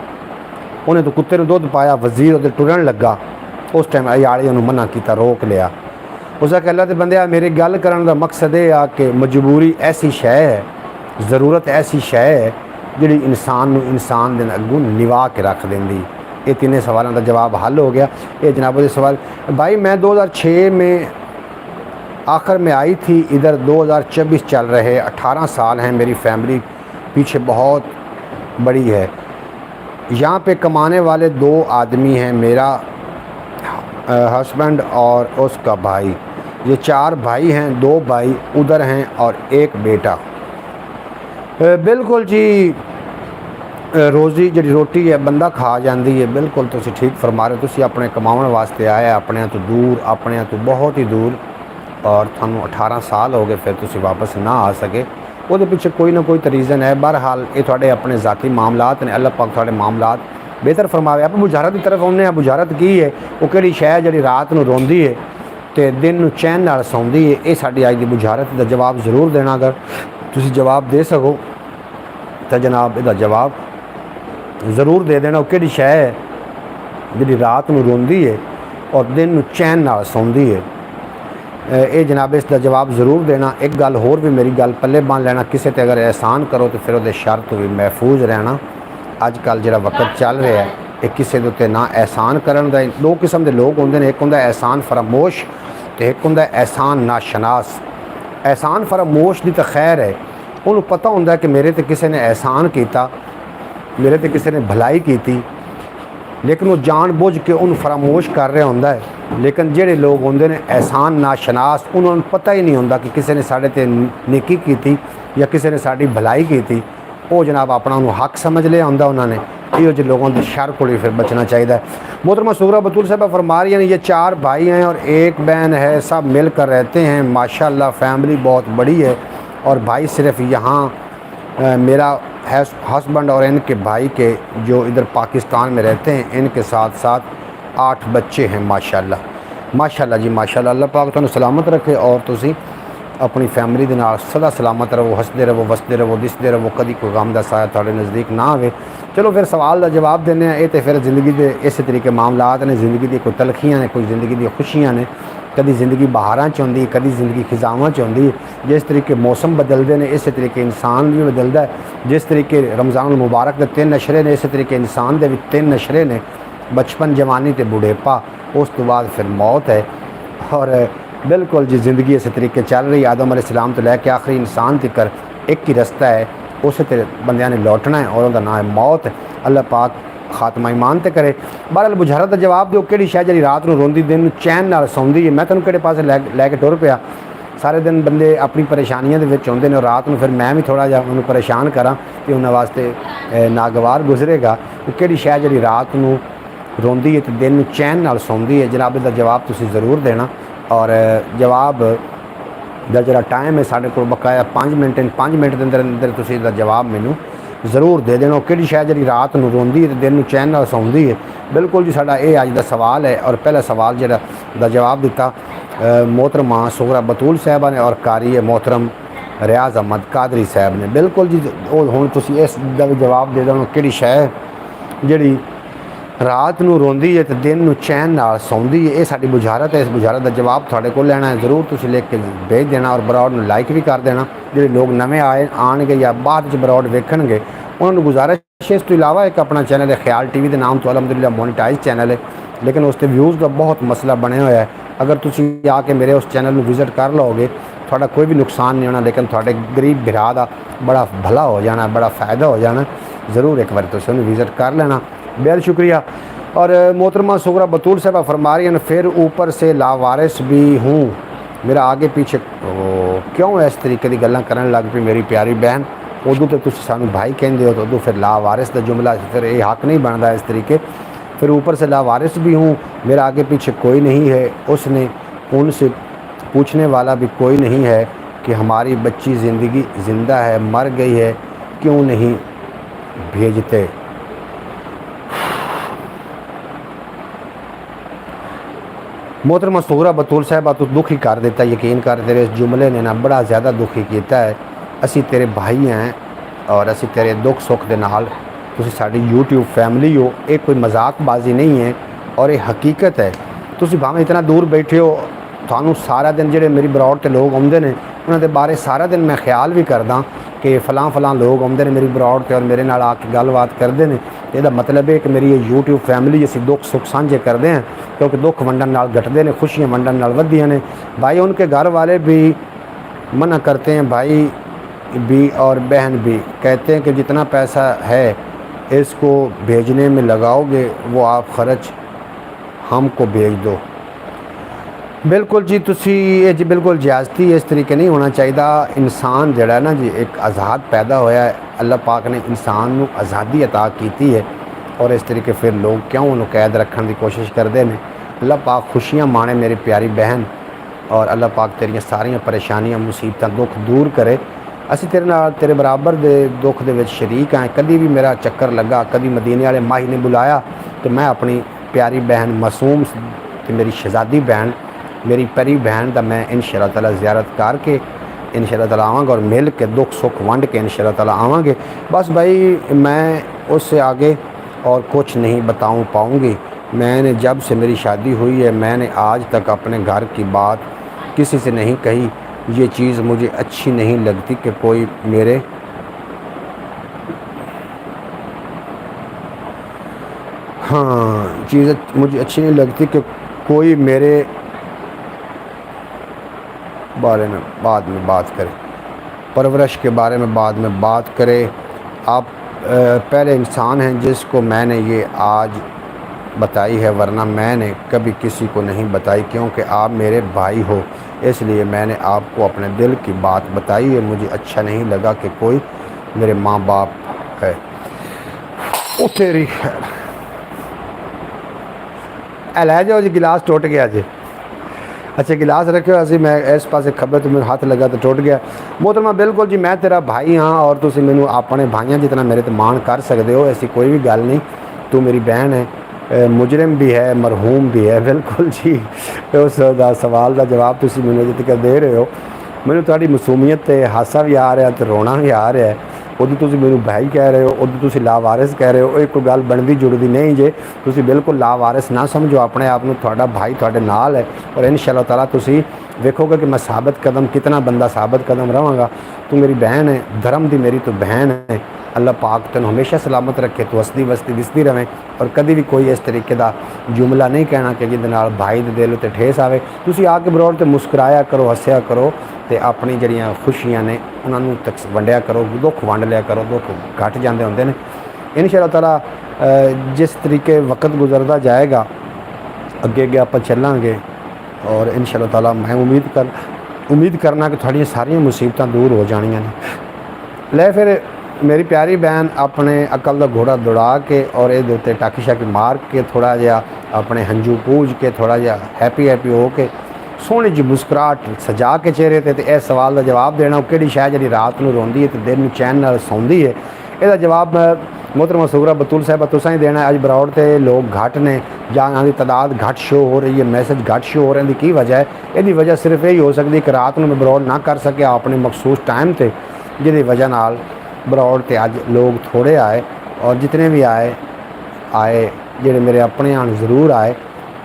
उन्हें तो कुत्ते नूं दुध पाया, वजीर उहदे टुरन लगा। उस टाइम अयाली उन्होंने मना किया, रोक लिया। उस आख्या अल्लाह दे बंदिया मेरे गल करन दा मकसद ये आ कि मजबूरी ऐसी शै है, ज़रूरत ऐसी शै है जिहड़ी इंसान नूं इंसान दे अगों निवा के रख देंदी। ये तीनों सवालों का जवाब हल हो गया। ये जनाब ये सवाल भाई मैं 2006 में आखिर में आई थी, इधर 2024 चल रहे, 18 साल हैं, मेरी फैमिली पीछे बहुत बड़ी है। यहाँ पे कमाने वाले 2 आदमी हैं, मेरा हस्बैंड और उसका भाई। ये 4 भाई हैं, 2 भाई उधर हैं और 1 बेटा। बिल्कुल जी रोज़ी जी रोटी है बंदा खा जाती है। बिल्कुल तुसीं ठीक फरमा रहे हो। तुसीं अपने कमाने वास्ते आए, अपने तो दूर, अपने तो बहुत ही दूर। और थानू 18 साल हो गए फिर तुसी वापस ना आ सके, ਉਹਦੇ ਪਿੱਛੇ ਕੋਈ ਨਾ ਕੋਈ ਤਾਂ ਰੀਜ਼ਨ ਹੈ। बहरहाल ये थोड़े अपने ज़ाती मामलात ने, अल्लाह पाक थोड़े मामलात बेहतर फरमावे। आप बुझारत की तरफ आने, बुझारत की है वो किहड़ी शै जिहड़ी रात नूं रोंदी है तो दिन नूं चैन नाल सौंदी है। ये साडी अज दी बुझारत दा जवाब ज़रूर देना। अगर तुसी जवाब दे सको तो जनाब इसदा जवाब ज़रूर दे देना। वो किहड़ी शै है जिहड़ी रात नूं रोंदी है और दिन नूं चैन नाल सौंदी है। ये जनाब इसका जवाब ज़रूर देना। एक गल होर भी मेरी गल पल्ले बन लेना, किसी ते अगर एहसान करो तो फिर वो शर तो भी महफूज रहना। अजकल जो वक्त चल रहा है ये किसी के उत्ते ना एहसान करन दा, दो किस्म के लोग होंगे। एक होंदा एहसान फरामोश तो एक होंदा एहसान नाशनास। एहसान फरामोश की तो खैर है, उन्होंने पता होंदा कि मेरे ते किसी ने एहसान किया, मेरे ते किसी ने भलाई की, लेकिन वो जान बुझ के उन्होंने फरामोश कर रहा होंदा है। लेकिन जेडे लोग होंदे ने एहसान नाशनास, उन्होंने पता ही नहीं होंदा कि किसी ने साढ़े ते नेकी की या किसी ने साड़ी भलाई की। वो जनाब अपना उन्होंने हक समझ लिया होंदा उन्होंने। यो जो लोगों के शर को फिर बचना चाहिए। मोहतरमा सुगरा बतूल साहब फरमा रही हैं ये 4 भाई हैं और 1 बहन है, सब मिल कर रहते हैं। माशाल्लाह फैमिली बहुत बड़ी है और भाई सिर्फ यहाँ मेरा हस्बैंड और इनके भाई के जो इधर पाकिस्तान में रहते हैं इनके साथ साथ 8 बच्चे हैं। माशाल्लाह माशाल्लाह जी माशाल्लाह। अल्लाह पाक तुहानू सलामत रखे और तुसी अपनी फैमिली के नाल सदा सलामत रहो, हंसते रहो, वसते रहो, दिसते रहो, कभी कोई गम का साया थोड़े नज़दीक ना आए। चलो फिर सवाल का जवाब देने। ये तो फिर ज़िंदगी के इस तरीके मामलात ने, ज़िंदगी की कोई तलखियाँ ने, कोई ज़िंदगी दी खुशियाँ ने। कभी ज़िंदगी बहारां च होंदी, कभी ज़िंदगी खिजावां च होंदी। जिस तरीके मौसम बदलते हैं इस तरीके इंसान भी बदलता है। जिस तरीके रमज़ान मुबारक के 3 नशरे ने, इस तरीके इंसान के भी 3 नशरे ने, बचपन, जवानी तो बुढ़ेपा, उस तो बाद फिर मौत है। और बिल्कुल जी ज़िंदगी इस तरीके चल रही है। आदम अलैहिस्सलाम तो लैके आखिरी इंसान तक एक ही रास्ता है, उस बंदियां ने लौटना है और उनका नाम है मौत। अल्लाह पाक खात्मा ईमान ते करे। बहरहाल बुझारत का जवाब दो, किहड़ी शै जिहड़ी रात नूं रोंदी दिन नूं चैन नाल सौंदी है। मैं तुहानूं किहड़े पासे लैके टुर पिया। सारे दिन बंदे अपनी परेशानियां दे विच होंदे ने और रात नूं फिर मैं भी थोड़ा जिहा उन्होंने परेशान करा कि उन्होंने वास्ते नागवार गुजरेगा। किहड़ी शै जिहड़ी रात नूं रोंदी है तो दिन नूं चैन नाल सौंदी है। जनाब इसदा जवाब तुसीं ज़रूर देना और जवाब दा जिहड़ा टाइम है साढ़े कोल बकाया 5 मिनट, 5 मिनट के अंदर अंदर तुसीं इसदा जवाब मैनूं ज़रूर दे देना। किहड़ी शै जिहड़ी रात नूं रोंदी है तो दिन नूं चैन नाल सौंदी है। बिल्कुल जी साडा ये अज दा सवाल है और पहला सवाल जिहड़ा दा जवाब दिता मोहतरमा सुगरा बतूल साहबा ने और कारी है मोहतरम रियाज अहमद कादरी साहब ने। बिल्कुल जी हुण तुसीं इस दा भी जवाब दे देना, किहड़ी शै जिहड़ी रात नूं रोंदी है तो दिन नूं चैन नाल सौंदी है। ये साडी बुझारत है। इस बुझारत का जवाब तुहाडे कोल लैना है, ज़रूर तुसीं लिख के भेज देना और बरौड नूं लाइक भी कर देना। जिहड़े लोग नवे आएणगे या बाद च बरौड वेखणगे उन्होंने गुजारिश है। इस तो इलावा एक अपना चैनल है ख्याल टीवी के नाम तो अलहमदुलिल्लाह मोनीटाइज चैनल है, लेकिन उसके व्यूज़ का बहुत मसला बने हुआ है। अगर तुसीं आके मेरे उस चैनल में विजिट कर लोगे थोड़ा कोई भी नुकसान नहीं होना, लेकिन थोड़े गरीब भरा का बड़ा भला हो जाना, बड़ा फ़ायदा हो जाना। ज़रूर एक बार तुसीं उन्हें विजिट कर लेना। बेहद शुक्रिया। और मोहतरमा सुगरा बतूल साहब फरमा रही हैं फिर ऊपर से लावारिस भी हूँ, मेरा आगे पीछे क्यों इस तरीके की गल्लां करन लग पई मेरी प्यारी बहन। उदों तो तुसीं सानू भाई कहंदे हो तो उदों फिर लावारिस का जुमला फिर ये हक नहीं बनता इस तरीके। फिर ऊपर से लावारिस भी हूँ, मेरा आगे पीछे कोई नहीं है, उसने उनसे पूछने वाला भी कोई नहीं है कि हमारी बच्ची ज़िंदगी ज़िंदा है मर गई है क्यों नहीं भेजते। मोहतरमा सुगरा बतूल साहबा तो दुखी कर देता, यकीन कर तेरे इस जुमले ने ना बड़ा ज़्यादा दुखी किया है। असी तेरे भाई हैं और असी तेरे दुख सुख के नाल, तुसी साडी यूट्यूब फैमिली हो, ये कोई मजाकबाजी नहीं है और ये हकीकत है। तुसी भावें इतना दूर बैठे हो, थानू सारा दिन जेडे मेरी बरौड के लोग आउंदे ने उन्होंने बारे सारा दिन मैं ख्याल भी करदा कि फलां फलां लोग आउंदे ने मेरी बरौड ते और मेरे नाल आके गलबात करते हैं। इसका मतलब है कि मेरी ये यूट्यूब फैमिली असी दुख सुख साझे करते हैं, क्योंकि दुख वंडन नाल घटते हैं, खुशियाँ वंडन नाल वधदियां ने। भाई उनके घर वाले भी मना करते हैं, भाई भी और बहन भी कहते हैं कि जितना पैसा है इसको भेजने में लगाओगे वो आप ख़र्च हमको भेज दो। बिल्कुल जी तुसी ये जी बिल्कुल ज्यादती इस तरीके नहीं होना चाहिए। इंसान जड़ा है ना जी एक आज़ाद पैदा होया है, अल्लाह पाक ने इंसान को आज़ादी अता की है और इस तरीके फिर लोग क्यों उन्होंने कैद रखने की कोशिश करते हैं। अल्लाह पाक खुशियाँ माणे मेरी प्यारी बहन, और अल्लाह पाक तेरियां सारियां परेशानियां मुसीबतां दुख दूर करे। असी तेरे नाल तेरे बराबर दे दुख दे विच शरीक हैं। कभी भी मेरा चक्कर लगा, कभी मदीने वाले माही ने बुलाया तो मैं अपनी प्यारी बहन मासूम ते मेरी शहजादी बहन मेरी परी बहन का मैं इंशाअल्लाह ताला ज़ियारत करके इंशाअल्लाह ताला आवांगा और मिल के दुख सुख वंड के इंशाअल्लाह ताला आवांगे। बस भाई मैं उससे आगे और कुछ नहीं बताऊँ पाऊँगी। मैंने जब से मेरी शादी हुई है मैंने आज तक अपने घर की बात किसी से नहीं कही। ये चीज़ मुझे अच्छी नहीं लगती कि कोई मेरे चीज़ मुझे अच्छी नहीं लगती कि कोई मेरे बारे में बाद में बात करे, परवरिश के बारे में बाद में बात करे। आप पहले इंसान हैं जिसको मैंने ये आज बताई है, वरना मैंने कभी किसी को नहीं बताई, क्योंकि आप मेरे भाई हो इसलिए मैंने आपको अपने दिल की बात बताई है। मुझे अच्छा नहीं लगा कि कोई मेरे माँ बाप है। ओ तेरी खैर लै जाओ जी, गिलास टुट गया जी। अच्छा गिलास रखे असी मैं इस पासे खब्बे तो मेरे हाथ लगा तो टुट गया। मोहतरमा बिल्कुल जी मैं तेरा भाई हाँ और तुम मैनू अपने भाइयों जितना मेरे तो मान कर सकते हो, ऐसी कोई भी गल नहीं। तू मेरी बहन है, मुजरिम भी है, मरहूम भी है। बिल्कुल जी उस सवाल का जवाब तुम मैनू अजे तक दे रहे हो। मैनू थोड़ी मासूमियत ते हासा भी आ रहा तो रोना भी आ रहा है। उदों तुम मैनू भाई कह रहे हो, उदों तुम लावारिस कह रहे हो। ये कोई गल बनती जुड़ती नहीं जे। तुम बिल्कुल लावारिस ना समझो अपने आप को, थोड़ा भाई थोड़े नाल है और इंशाअल्लाह ताला तुम वेखोगे कि मैं साबित कदम कितना बंदा साबित कदम रहांगा। तू मेरी बहन है, धर्म की मेरी तो बहन है। अल्लाह पाक तेन हमेशा सलामत रखे, तू हसदी वसदी दिसती रहे और कभी भी कोई इस तरीके का जुमला नहीं कहना कि जिंदे नाल भाई दे दिल ते ठेस आवे। तुसी आके बरौड़ ते मुस्कुराया करो, हस्या करो ते अपनी जड़ियाँ खुशियां ने उन्होंने तक वंडिया करो, दुख वंड लिया करो, दुख घट जाते होंगे ने। इंशाअल्लाह ताला जिस तरीके वक्त गुजरता जाएगा अगे अगे आप चलांगे और इंशाअल्लाह ताला मैं उम्मीद करना कि थोड़ियां सारियां मुसीबतां दूर हो जानियां ने। ले फिर मेरी प्यारी बहन अपने अकल का घोड़ा दौड़ा के और ये उत्ते टाकी शाकी मार के थोड़ा जहा अपने हंजू पूज के थोड़ा जहा हैप्पी हैप्पी हो के सोहनी जी मुस्कुराहट सजा के चेहरे ते इस सवाल का जवाब देना कि शह जी रात को रोंदी है तो दिन में चैन नाल सौंदी है। इसका जवाब मोहतरमा सूगरा बतूल साहब तुसा ही देना। अज बरौड़ ते लोग घट ने जां इन्हां दी तादाद घट शो हो रही है, मैसेज घट शो हो रहे हैं। की वजह है? यदी वजह सिर्फ यही हो सकती कि रात को मैं बरौड़ ना कर सकिया अपने मखसूस टाइम पर, जिहदी वजह नाल बरौड़ ते अज लोग थोड़े आए और जितने भी आए जेडे मेरे अपने आन जरूर आए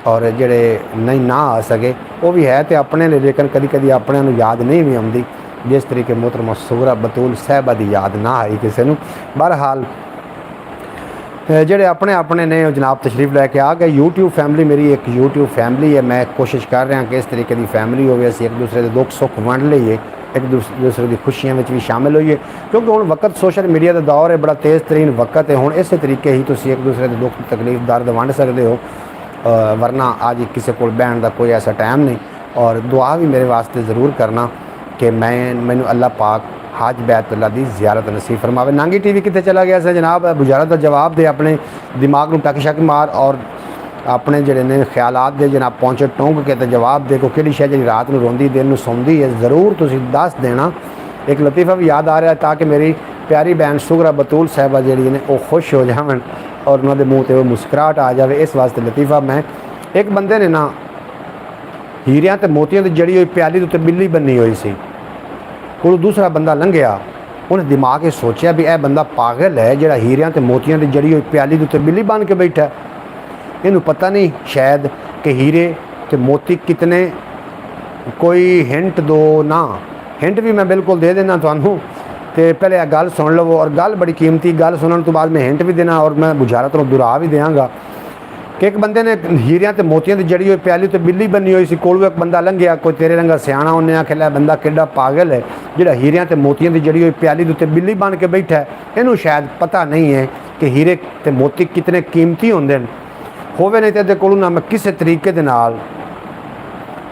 और जेडे नहीं ना आ सके वो भी है तो अपने लिए, लेकिन कभी कभी अपने याद नहीं भी आती जिस तरीके मोहतरमा सूगरा बतूल साहबा की याद ना आई किसी को। बहरहाल जेडे अपने अपने ने जनाब तशरीफ लैके आ गए। यूट्यूब फैमिली मेरी एक यूट्यूब फैमिली है। मैं कोशिश कर रहा कि इस तरीके की फैमिली हो, असी एक दूसरे के दुख सुख वंड लीए, एक दूसरे की खुशियों में भी शामिल होइए, क्योंकि हुण वक्त सोशल मीडिया का दौर है, बड़ा तेज़ तरीन वक्त है। हुण इस तरीके ही तुसीं एक दूसरे के दुख तकलीफ दर्द वंड सकते हो, वरना अज किसी को बहन का कोई ऐसा टाइम नहीं। और दुआ भी मेरे वास्ते ज़रूर करना कि मैनू अल्लाह पाक हज बैतुल्लाह की ज़ियारत नसीब फरमावे। नांगी टीवी कितने चला गया से जनाब? बुझारत का जवाब दे, अपने दिमाग में टक शक मार और अपने जड़े ने ख्यालात दे जनाब पहुँचे टोंक के तो जवाब दे को कि शह जी रात को रोंदी दिन में सौंदी है, ज़रूर तुसीं दस देना। एक लतीफ़ा भी याद आ रहा है ताकि मेरी प्यारी बहन सूगरा बतूल साहबा जी ने वो खुश हो जावन और उन्होंने मुँह पर मुस्कुराहट आ जाए। इस वास्ते लतीफ़ा मैं एक बंदे ने ना हीरियां ते मोतियां की जड़ी हुई प्याली उत्ते बिल्ली बनी हुई सी, कोई दूसरा बंदा लंघिया, उन्हें दिमाग सोचा भी यह बंदा पागल है जिहड़ा हीरियां ते मोतियां की जड़ी हुई प्याली उत्ते बिल्ली बन के बैठा। इनू पता नहीं शायद कि हीरे ते मोती कितने, कोई हिंट दो ना। हिंट भी मैं बिल्कुल दे देना तुहानू, तो पहले यह गल सुन लवो और गल बड़ी कीमती, गल सुनने तो बाद मैं हिंट भी देना और मैं बुझारत नूं दुरा भी देंगा कि एक बंदे ने हीरियां ते मोतियां की जड़ी हुई प्याली तो बिल्ली बनी हुई सी, कोल एक बंदा लंघिया, कोई तेरे रंगा सियाणा, उन्हें आखिया लै बंदा किड्डा पागल है जिहड़ा हीरियां ते मोतियां की जड़ी हुई प्याली उत्ते बिल्ली बन के बैठा है। इनू शायद पता नहीं है कि हीरे ते मोती कितने कीमती होंदे ने। होवे नहीं तो इहदे कोलों ना मैं किसी तरीके दे नाल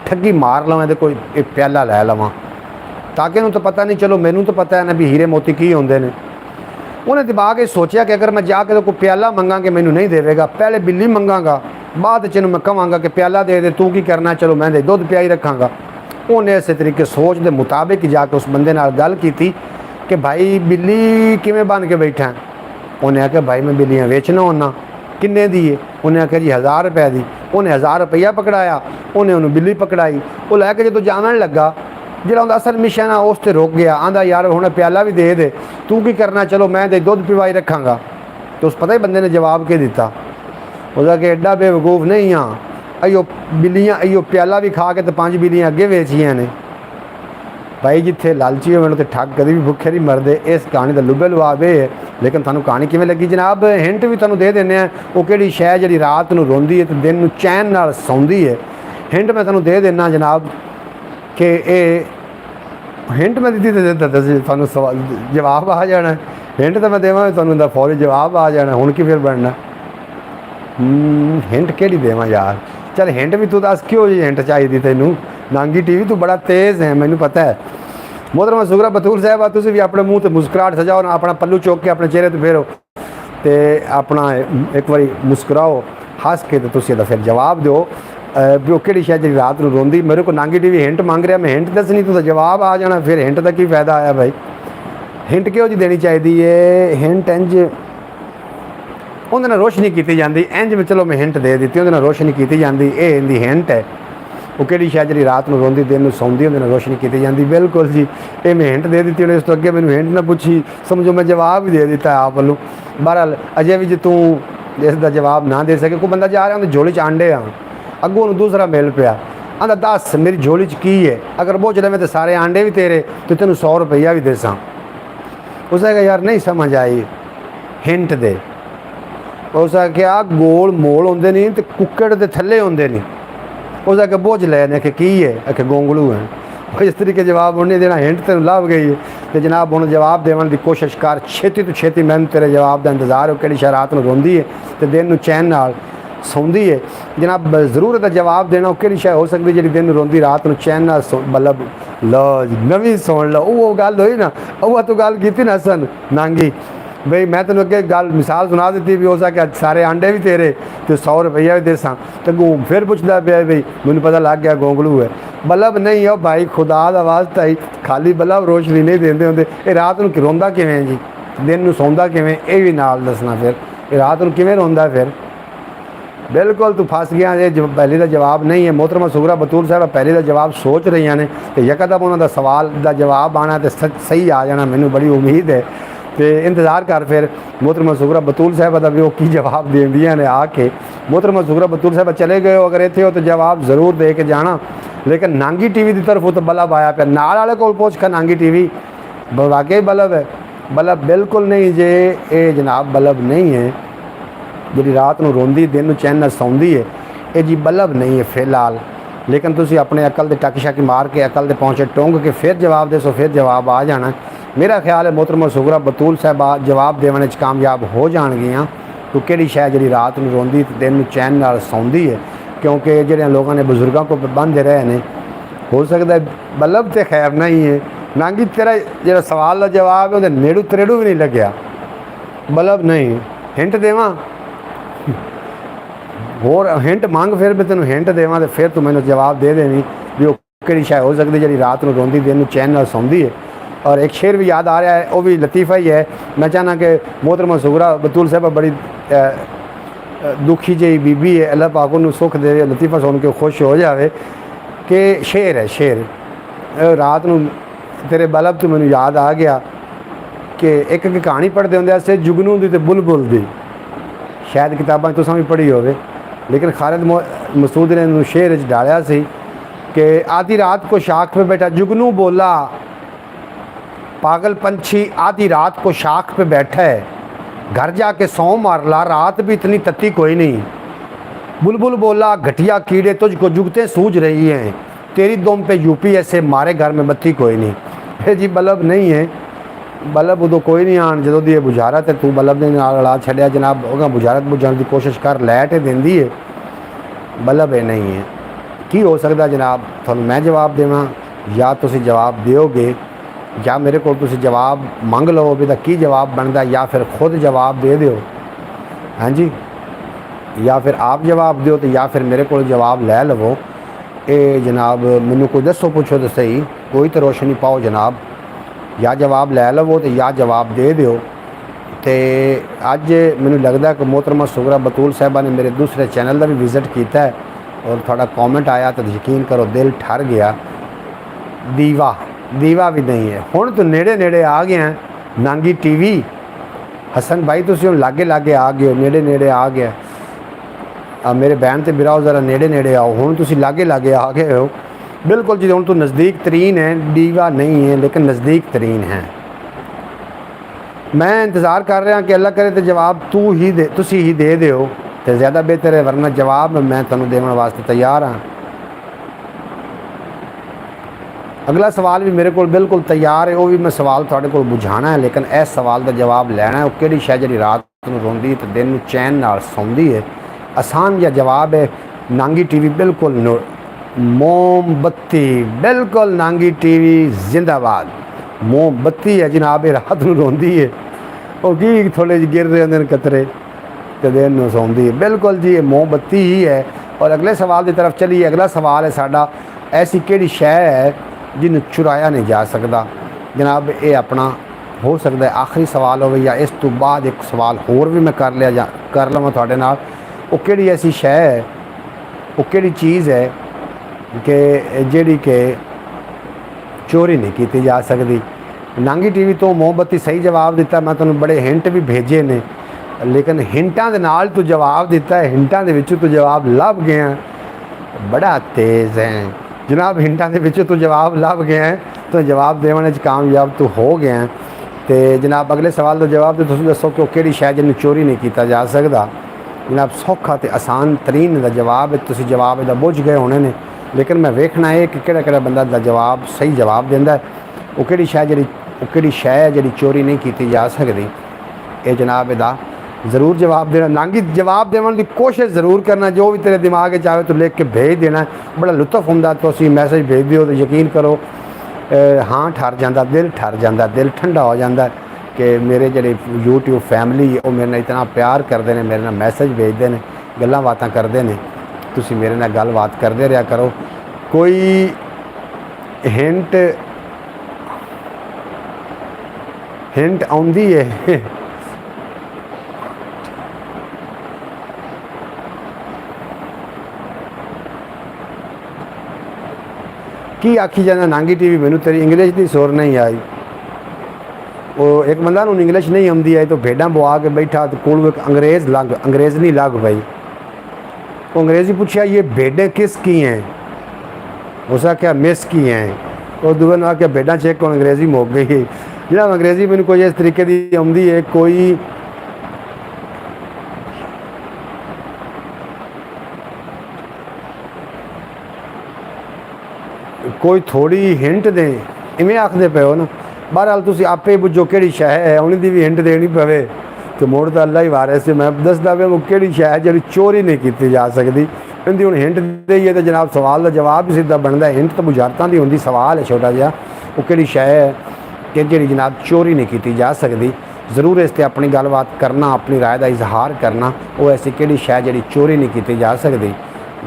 ठगी मार लवां, इहदे कोई एक प्याला लै लवां ताकि इनू तो पता नहीं, चलो मैनू तो पता है ना भी हीरे मोती की होंदे ने। उन्हें दिमाग ये सोचा कि अगर मैं जाके तो कोई प्याला मंगा कि मैनू नहीं देगा, पहले बिल्ली मंगागा, बाद च मैं कहांगा कि प्याला दे दे, तू की करना, चलो मैं दुध पियाई रखांगा। ਉਹਨੇ ਇਸੇ ਤਰੀਕੇ ਸੋਚ ਦੇ ਮੁਤਾबिक ਜਾ ਕੇ ਉਸ ਬੰਦੇ ਨਾਲ ਗੱਲ ਕੀਤੀ ਕਿ ਭਾਈ ਬਿੱਲੀ ਕਿਵੇਂ ਬਣ ਕੇ ਬੈਠਾ। ਉਹਨੇ ਆਖਿਆ ਭਾਈ ਮੈਂ ਬਿੱਲੀਆਂ ਵੇਚਣਾ ਹੁੰਨਾ। ਕਿੰਨੇ ਦੀ ਹੈ? ਉਹਨੇ ਆਖਿਆ ਜੀ 1000 रुपए ਦੀ। ਉਹਨੇ 1000 रुपया ਪਕੜਾਇਆ, ਉਹਨੇ ਉਹਨੂੰ ਬਿੱਲੀ ਪਕੜਾਈ। ਉਹ ਲੈ ਕੇ ਜਦੋਂ ਜਾਣ ਲੱਗਾ, ਜਿਹੜਾ ਉਹਦਾ ਅਸਲ ਮਿਸ਼ਨ ਆ ਉਸ 'ਤੇ ਰੁਕ ਗਿਆ। ਆਂਦਾ ਯਾਰ ਹੁਣ ਪਿਆਲਾ ਵੀ ਦੇ ਤੂੰ ਕੀ ਕਰਨਾ, ਚਲੋ ਮੈਂ ਤੇ ਦੁੱਧ ਪਿਵਾਈ ਰੱਖਾਂਗਾ। ਤੇ ਉਸ ਪਤਾ ਹੀ ਬੰਦੇ ਨੇ ਜਵਾਬ ਕੀ ਦਿੱਤਾ, ਉਹਦਾ ਕਿ ਐਡਾ ਬੇਵਕੂਫ ਨਹੀਂ ਆ, ਅਈਓ ਬਿੱਲੀਆਂ ਅਈਓ ਪਿਆਲਾ ਵੀ ਖਾ ਕੇ ਤੇ 5 ਬਿੱਲੀਆਂ ਅੱਗੇ ਵੇਚੀਆਂ ਨੇ। भाई जिथे लालची होवे तो ठग कभी भी भुखे नहीं मरते। इस कहानी का लुबे लुआब है। लेकिन थानू कहानी किवें लगी जनाब, हिंट भी तुहानू दे देने हैं। वो किहड़ी शै जिहड़ी रात नूं रोंदी है तो दिन नूं चैन नाल सौंदी है। हिंट मैं तुहानू दे देना जनाब कि ये हिंट मैं दी तो तुहानू जवाब आ जाना। हिंट तो मैं देवां तुहानू दा फौरी जवाब आ जाना। हुण की फिर बनना हिंट किहड़ी देवां यार। चल हिंट भी तू दस क्यों जी हिंट चाहिए तैनू। नांगी टीवी तू बड़ा तेज़ है, मैनू पता है। मोहतरमा सुगरा बतूल साहब तुसीं भी अपने मूँह ते मुस्कुराहट सजाओ ना, अपना पल्लू चुक के अपने चेहरे ते फेरो ते अपना एक बारी मुस्कुराओ हस के, तो तुसीं इहदा फिर जवाब दो भी वो किहड़ी शै जिहड़ी रात नूं रोंदी। मेरे को नांगी टीवी हिंट मंग रहा, मैं हिंट दसनी तो जवाब आ जाना। फिर हिंट का की फायदा आया भाई। हिंट किहो जी देनी चाहिए है। हिंट इंज उहदे नाल रोशनी की जाती, इंज में चलो मैं हिंट दे दी, उहदे नाल रोशनी की जाती। ये इहदी हिंट है। वो किहड़ी शै जिहड़ी रात नूं रोंदी दिन नूं सौंदी, उहदे नाल रोशनी की जाती। बिल्कुल जी, ये मैं हिंट दे दी उन्हें। इस तो अगे मैनूं हिंट ना पूछी, समझो मैं जवाब भी दे दिता आप वालों। बहरहाल अजे भी जे तू इसका जवाब ना दे सके, कोई बंदा जा रहा उन्हें झोली च आंडे आ, अगों उन्होंने दूसरा मिल पिया, आंदा दस मेरी झोली च की है, अगर बोझ लवे तो सारे आंडे भी तेरे तो तेनों 100 रुपया भी देसा। उसने कहा यार नहीं समझ आई, हिंट दे। उसने क्या गोल मोल होंगे नहीं तो कुक्कड़ के थले होंगे नहीं। उसने आके बोझ लैने कि की है, आके गोंगलू है। इस तरीके जवाब उन्हें देना, हिंट तेन लभ गई है। तो जनाब हूँ जवाब देने की कोशिश कर, छेती तो छेती मैंने तेरे जवाब का इंतजार हो। कि रात में रोंदी है तो दिन में चैन नाल सौंदी है। जनाब जरूर इसका जवाब देना, कि शै हो सकती जी दिन रोंदी रात में चैन नाल मतलब लो नवी सुन लो। वो गल हुई ना, वो तो गल की ना सन नांगी बई, मैं तेन अगे गल मिसाल सुना दी भी हो सके सारे आंडे भी तेरे तो 100 रुपया भी देसा। तो गूम फिर पुछदा पिया बई मैनू पता लग गया गोंगलू है। बल्ब नहीं है भाई, खुदा दा वास्ता ही खाली बल्ब रोशनी नहीं देंदे होंदे। ये रात नूं रोंदा किवें जी, दिन नूं सौंदा किवें, ये भी नाल दसना। फिर ये रात नूं किवें रोंदा फिर। बिल्कुल तू फस गया जे, पहले का जवाब नहीं है। मोहतरमा सुगरा बतूल साहब पहले का जवाब सोच रही ने तो यकदम उन्होंने सवाल का जवाब आना तो सही आ जाना, मैनू बड़ी उम्मीद है। तो इंतज़ार कर फिर मोहतरमा सुगरा बतूल साहब का भी वो की जवाब देंदियां ने आके। मोहतरमा सुगरा बतूल साहब चले गए हो, अगर इतने हो तो जवाब जरूर दे के जाना। लेकिन नांगी टीवी की तरफ तो बल्ब आया पे नाल वाले को पुछ कर, नांगी टीवी वाकई बल्ब है? बल्ब बिल्कुल नहीं जे, ये जनाब बल्ब नहीं है जी रात में रोंदी दिन में चैन सौंदी है। ये जी बल्ब नहीं है फिलहाल। लेकिन तुसी अपने अकल के टक शक मार के अकल के पहुँचे टोंग के फिर जवाब दे सो, फिर जवाब आ जाना। मेरा ख्याल है मोहतरमा सुगरा बतूल साहब जवाब देने कामयाब हो जाएगियाँ। तो कि शै जी रात में रोंदी दिन में चैन नाल सौंदी है, क्योंकि जो लोगों ने बुजुर्गों को बंद रहे हैं, हो सकता है बल्ब तो खैर नहीं है। नांगी तेरा जो सवाल का जवाब है वो नेड़ू तरेड़ू भी नहीं लग्या, बल्ब नहीं। हिंट देवां होर हिंट मंग, फिर मैं तेन हिंट देवां तो फिर तू मैंने जवाब दे देनी भी वो कि शै हो सकती जी रात में रोंदी दिन में चैन नाल सौंदी है। और एक शेर भी याद आ रहा है, वो भी लतीफ़ा ही है। मैं चाहना कि मोहतरमा सुगरा बतूल साहब बड़ी दुखी जी बीबी है, अल्लाह पाक उन्होंने सुख दे, लतीफ़ा सुन के खुश हो जाए। कि शेर है, शेर रात नूं तेरे बल्ब तो मैनू याद आ गया कि एक कहानी पढ़ते होंगे से जुगनू दी ते बुलबुल दी, शायद किताबां तुसां भी पढ़ी होवे। लेकिन खालिद मसूद ने इन्हूं शेर च डालिया सी कि आधी रात को शाख पे बैठा जुगनू बोला, पागल पंछी आधी रात को शाख पे बैठा है, घर जाके सौ मार ला, रात भी इतनी तत्ती कोई नहीं। बुलबुल बोला घटिया कीड़े तुझको जुगते सूझ रही हैं, तेरी दुम पे यूपीएस से मारे घर में बत्ती कोई नहीं। फिर जी बल्ब नहीं है, बल्ब उदों कोई नहीं आन जो दी बुझारत है, तू बल्ब ने ला छड़िया जनाब होगा बुझारत बुझाने की कोशिश कर, लाइट देंदी है, बल्ब है नहीं है। की हो सकता जनाब थानू मैं जवाब देवां या तुसी जवाब दोगे, या मेरे को तुसी जवाब मंग लो भी की जवाब बनता, या फिर खुद जवाब दे दो। हाँ जी, या फिर आप जवाब दो तो या फिर मेरे को जवाब लै लवो। ये जनाब मैनू कोई दसो पुछो तो सही, कोई तो रोशनी पाओ जनाब, या जवाब लै लवो तो या जवाब दे दिओ। तो अज मैनू लगता कि मोहतरमा सुगरा बतूल साहबा ने मेरे दूसरे चैनल का भी विजिट किया है और थोड़ा कॉमेंट आया तो यकीन करो दिल ठर गया। दीवा दीवा भी नहीं है, हुण तो नेड़े नेड़े आ गए हैं। नांगी टीवी हसन भाई तुसीं हुण लागे लागे आ गए हो, नेड़े नेड़े आ गया। मेरे बहन तो बिराओ ज़रा नेड़े नेड़े आओ, हुण तुसीं लागे लागे आ गए हो। बिल्कुल जी, हुण तो नज़दीक तरीन है, दीवा नहीं है लेकिन नज़दीक तरीन है। मैं इंतज़ार कर रहा कि अल्लाह करे तो जवाब तुसी ही दे दिओ तो ज़्यादा बेहतर है, वरना जवाब मैं तुहानूं देने वास्ते तैयार हाँ। अगला सवाल भी मेरे को बिल्कुल तैयार है, वो भी मैं सवाल थोड़े को बुझाना है, लेकिन इस सवाल का जवाब लैना है। वो किहड़ी शै जिहड़ी रात नूं रोंदी है तो दिन नूं चैन नाल सौंदी है। आसान या जवाब है नांगी टीवी बिल्कुल मोमबत्ती, बिल्कुल नांगी टीवी जिंदाबाद। मोमबत्ती है जनाब, रात नूं रोंदी है, वो की थोड़े जिहे गिर रहे होंदे कतरे तो दिन नूं सौंदी है। बिल्कुल जी, ये मोमबत्ती ही है। और अगले सवाल की तरफ चलिए। अगला सवाल है साडा, ऐसी किहड़ी शै है जिन्हों चुराया नहीं जा सकता। जनाब ये अपना हो सकता है आखिरी सवाल हो, या इस तो बाद एक सवाल होर भी मैं कर लवां तुहाडे नाल। वो किहड़ी ऐसी शै है, वो किहड़ी चीज़ है कि जिहड़ी कि चोरी नहीं की जा सकती। नांगी टीवी तो मोमबत्ती सही जवाब दिता। मैं तुहानूं बड़े हिंट भी भेजे ने, लेकिन हिंटां दे नाल तू जवाब दिता है, हिंटां दे विचों तू जवाब लभ गया। बड़ा तेज़ है जनाब, हिंटां दे विचों तू जवाब लभ गया है, तो जवाब देने कामयाब तू हो गया है। तो जनाब अगले सवाल का जवाब तो तुसीं दसो कि वो किहड़ी शै जिन्होंने चोरी नहीं किया जा सकता। जनाब सौखा तो आसान तरीन का जवाब है, तुसीं जवाब इहदा बुझ गए होने ने, लेकिन मैं वेखना है कि किहड़ा बंदा दा जवाब सही जवाब दिंदा है। वो किहड़ी शै है जिहड़ी चोरी नहीं की जा सकती। ये जनाब इहदा ज़रूर जवाब देना, नांगी जवाब देने की कोशिश ज़रूर करना। जो भी तेरे दिमाग में आवे तो लिख के भेज देना। बड़ा लुत्फ होंदा तो तुसीं मैसेज भेज दिओ तो यकीन करो हाँ ठर जाता, दिल ठर जाता, दिल ठंडा हो जाता कि मेरे जिहड़े यूट्यूब फैमिली है वो मेरे नाल इतना प्यार करते हैं, मेरे नाल मैसेज भेजते हैं, गल्लां बातां करते हैं। तुसीं मेरे नाल गलबात करते रहा करो। कोई हिंट आउंदी है की आखी जाना नांगी टीवी, मैनू तेरी इंग्लिश की सुर नहीं आई। वो एक बंदा नूं इंग्लिश नहीं आती आई तो भेडां बुआ के बैठा तो कोल एक अंग्रेज़ नहीं लग भाई। वो अंग्रेज़ी पूछा ये भेडें किस की हैं, उसका क्या मिस की हैं। और दूसरे ने आख्या भेडां चेक को अंग्रेज़ी मुक गई। जनाब अंग्रेज़ी मैनू कोई इस तरीके की आती है, कोई थोड़ी हिंट दें, इवें आखते पे हो ना। बहरहाल तुसीं आपे बुझो किहड़ी शै है, उन्हें भी हिंट देनी पवे तो मुड़ तो अल्लाह ही वारिस है। मैं दसदा पे वो किहड़ी शै है जिहड़ी चोरी नहीं की जा सकती। इहदी हुण हिंट देइए तो जनाब सवाल का जवाब भी सीधा बनता है। हिंट तो बुझारतां दी हुंदी, सवाल है छोटा जिहा, वो किहड़ी शै है कि जिहड़ी जनाब चोरी नहीं की जा सकती। ज़रूर इस ते अपनी गलबात करना, अपनी राय का इजहार करना। वो ऐसी किहड़ी शै जिहड़ी चोरी नहीं की जा सकती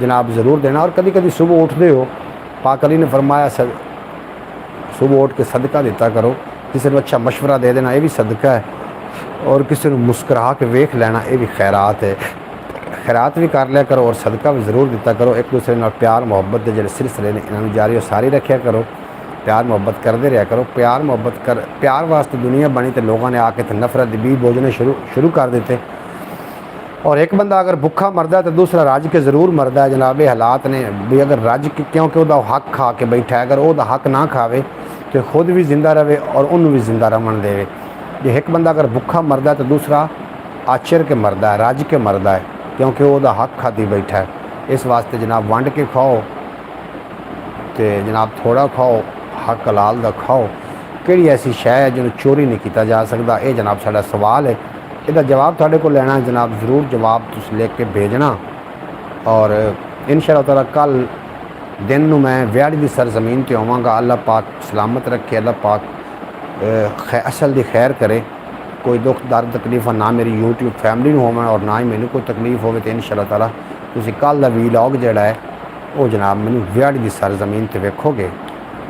जनाब ज़रूर देना। और कभी कभी सुबह उठते हो, पाक अली ने फरमाया सुबह उठ के सदका देता करो, किसी को अच्छा मशवरा दे देना ये भी सदका है, और किसी को मुस्करा के वेख लेना ये भी खैरात है। खैरात भी कर लिया करो और सदका भी ज़रूर दिता करो। एक दूसरे नाल प्यार मुहब्बत के जो सिलसिले ने इन्होंने जारी और सारी रखा करो। प्यार मुहब्बत करते रहा करो। प्यार वास्ते दुनिया बनी तो लोगों ने आके तो नफरत के बीज बोझने शुरू कर देते। और एक बंदा अगर भुखा मरदा तो दूसरा रज के ज़रूर मरदा है। जनाब ये हालात ने भी, अगर रज के क्योंकि वह हक खा के बैठा है, अगर वह हक ना खावे तो खुद भी जिंदा रहे और उन्होंने भी जिंदा रहन देवे। जे एक बंदा अगर भुखा मरदा तो दूसरा आचर के मरदा है, रज के मरदा है, क्योंकि वह हक खाती बैठा है। इस वास्ते जनाब वंड के खाओ तो जनाब थोड़ा खाओ, हक हलाल दा खाओ। किहड़ी ऐसी शै है जिन्होंने चोरी नहीं किया जा सकता, ये जनाब साडा सवाल है। इसका जवाब तुहाडे को लेना जनाब ज़रूर जवाब तुसीं लिख के भेजना। और इंशाअल्लाह ताला कल दिन नूं मैं व्याड़ी दी सरजमीन ते आवांगा। अल्लाह पाक सलामत रखे, अल्लाह पाक असल दी खैर करे। कोई दुख दर्द तकलीफ़ ना मेरी यूट्यूब फैमिली नूं होवे और ना ही मैनूं कोई तकलीफ़ होवे। तो इंशाअल्लाह ताला तुसीं कल दा वीलॉग जिहड़ा है ਉਹ ਜਨਾਬ ਮੈਨੂੰ ਵਿਆੜੀ ਦੀ ਸਰਜ਼ਮੀਨ ਤੇ ਵੇਖੋਗੇ।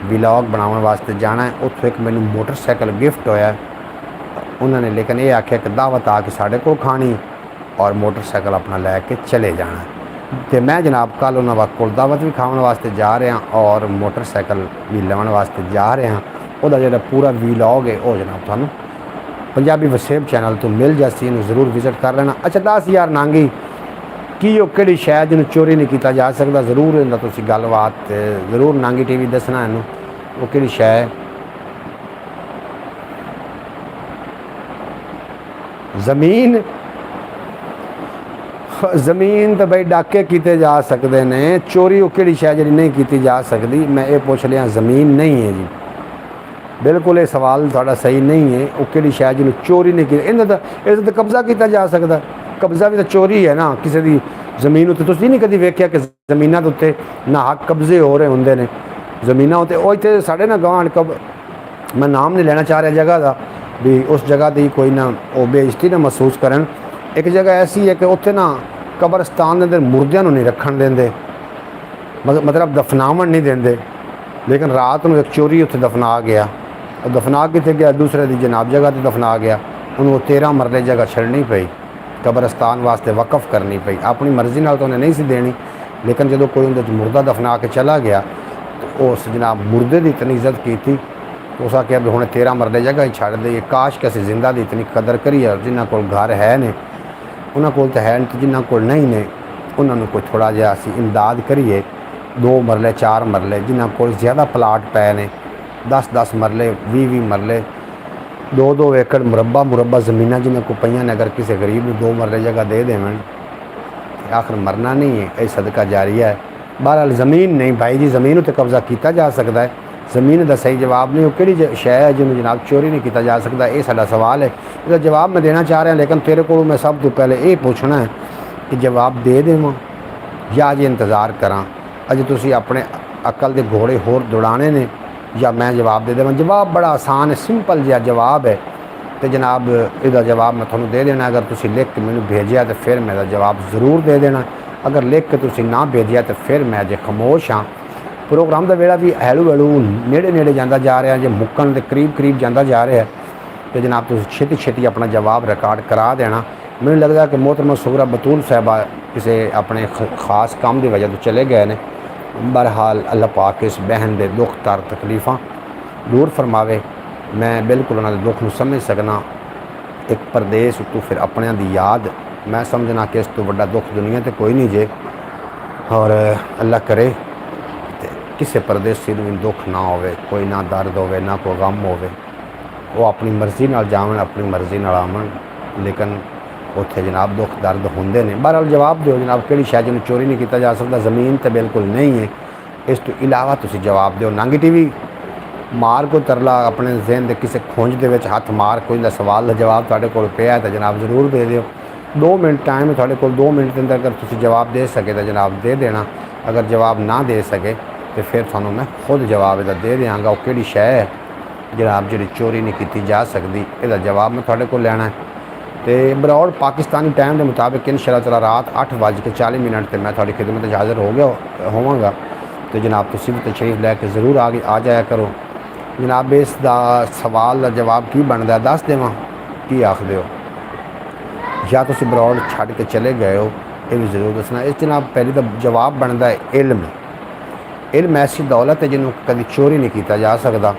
ਵਲੌਗ ਬਣਾਉਣ ਵਾਸਤੇ ਜਾਣਾ ਹੈ। ਉੱਥੋਂ ਇੱਕ ਮੈਨੂੰ ਮੋਟਰਸਾਈਕਲ ਗਿਫਟ ਹੋਇਆ उन्होंने, लेकिन ये आख्या कि दावत आके साढ़े को खानी और मोटरसाइकिल अपना लैके चले जाना। तो मैं जनाब कल उन्होंने को दावत भी खाने वास्ते जा रहा और मोटरसाइकिल भी लेने वास्ते जा रहा। वह जो पूरा वीलॉग है वह जनाब थानू पंजाबी वसेब चैनल तो मिल जासी, इन्हू जरूर विजिट कर लेना। अच्छा 10,000 नांगी की वो कि शायद जिन्होंने चोरी नहीं किया जा सकता, जरूर इनका तुम गलबात जरूर नांगी TV दसना इनू वो कि शै ਜ਼ਮੀਨ तो बई डाके किए जा सकते हैं, चोरी वो कि शै जी नहीं की जा सकती। मैं ये पूछ लिया ज़मीन नहीं है जी, बिल्कुल ये सवाल थोड़ा सही नहीं है। वो कि शै जी चोरी नहीं की, इस तो कब्जा किया जा सकता। कब्जा भी तो चोरी है ना, किसी की ਜ਼ਮੀਨ उत्ते तुसीं नहीं कभी वेख्या कि ਜ਼ਮੀਨਾਂ ਦੇ ਉੱਤੇ ना हक कब्जे हो रहे होंगे ने ਜ਼ਮੀਨਾਂ उत्ते। ਉਹ ਇੱਥੇ ਸਾਡੇ ਨਾ ਗਵਾਂਢ मैं नाम नहीं लेना चाह रहा जगह का भी, उस जगह की कोई ना वो बेइज्जती ना महसूस करन। एक जगह ऐसी है कि उत्थे ना कब्रस्तान के अंदर मुर्दियां नहीं रखन देंदे, मतलब दफनावन नहीं देंदे। लेकिन रात को एक चोरी उत्थे दफना गया, और दफना कितने गया दूसरे की जनाब जगह पर दफना गया। उन्होंने 13 मरले जगह छड़नी पई, कब्रस्तान वास्ते वक़फ करनी पई। अपनी मर्जी नाल तो उन्हें नहीं सी देनी, लेकिन जो कोई उन्हें मुर्दा दफना के चला गया तो उस जनाब मुर्दे की इतनी इज्जत की थी। तो उस आख्या भी हुणे 13 मरले जगह ही छड़ दे, काश कि असीं जिंदा की इतनी कदर करिए। जिन्होंने कोल घर है ने उन्होंने कोल तो है नहीं, तो जिन्होंने कोल नहीं ने उन्होंने कोई थोड़ा जिहा असीं इमदाद करिए। 2 मरले 4 मरले जिन्होंने कोल ज़्यादा प्लाट पै ने 10-10 मरले 20-20 मरले 2-2 एकड़ मुरब्बा ज़मीन जिन्हें को पईयां ने, अगर किसी गरीब को 2 मरले जगह दे देवन आखिर मरना नहीं है, यह सदका जारिया है। बहरहाल ज़मीन नहीं भाई जी, ज़मीन उत्ते कब्जा किया जा सकता है। ज़मीन का सही जवाब नहीं, वो कि शै है जिन्होंने जनाब चोरी नहीं किया जा सकता। ये साडा सवाल है, इसका जवाब मैं देना चाह रहा, लेकिन तेरे को मैं सब तो पहले ये पूछना है कि जवाब दे देवां या अजे इंतज़ार करा। अजे तुसीं अपने अकल के घोड़े होर दौड़ाने ने या मैं जवाब दे देवां। जवाब बड़ा आसान है, सिंपल जिहा जवाब है। तो जनाब इसका जवाब मैं थोड़ा दे देना। अगर तुसीं लिख के मैनूं भेजिया तो फिर मैं जवाब जरूर दे देना, अगर लिख के तुसीं ना भेजिया तो फिर मैं अजे खामोश हाँ। प्रोग्राम का वेला भी हैलू नेड़े नेड़े जाता जा रहा है, जो मुक्कन के करीब जाता जा रहा है। तो जनाब तुसीं छेती अपना जवाब रिकॉर्ड करा देना। मैनूं लगता है कि मोहतरमा सुगरा बतूल साहिबा किसी अपने खास काम की वजह तो चले गए ने। बहरहाल अल्लाह पाक इस बहन के दुख तर तकलीफ़ां दूर फरमावे। मैं बिल्कुल उन्होंने दुख को समझ सकना। एक परदेस तो फिर अपने की याद, मैं समझना कि इस तो बड़ा दुख दुनिया तो कोई नहीं जे। और अल्लाह करे किसी परदेसी में दुख ना होवे, कोई ना दर्द होवे ना कोई गम होवे, वो अपनी मर्जी नाल जावन अपनी मर्जी नाल आवन। लेकिन उत्थे जनाब दुख दर्द होंदे ने। बहरहाल जवाब दो जनाब कि शायद जिन्हें चोरी नहीं किया जा सकता, ज़मीन तो बिल्कुल नहीं है। इस तो इलावा तुसीं जवाब दो। नांगी TV मार को तरला अपने जहन के किसी खुंज के हथ मार कोई का सवाल का जवाब तुहाडे कोल पिया तो जनाब जरूर दे दिओ। 2 मिनट टाइम है तुहाडे कोल, 2 मिनट के अंदर अगर तुसीं जवाब दे सके तो जनाब दे देना। अगर जवाब ना दे सके तो फिर थानू मैं खुद जवाब इहदा दे देंगा। वो किहड़ी शै है जनाब जिहड़ी चोरी नहीं की जा सकती, इसका जवाब मैं तुहाडे कोल लैना है। तो बरौड़ पाकिस्तानी टाइम के मुताबिक इंशाअल्लाह ताला रात 8:40 पर मैं थोड़ी खिदमत हाज़िर हो गया होवांगा। तो जनाब तुसीं भी तशरीफ लैके जरूर आ जाया करो। जनाब इसका सवाल का जवाब की बनता है दस देवां, की आखदे हो, या तुसीं बरौड़ छड्ड के चले गए हो, ये भी जरूर दसना। इस जनाब पहले तो जवाब बनता है इल्म। इल्म ऐसी दौलत है जिन्होंने कभी चोरी नहीं किया जा सकता,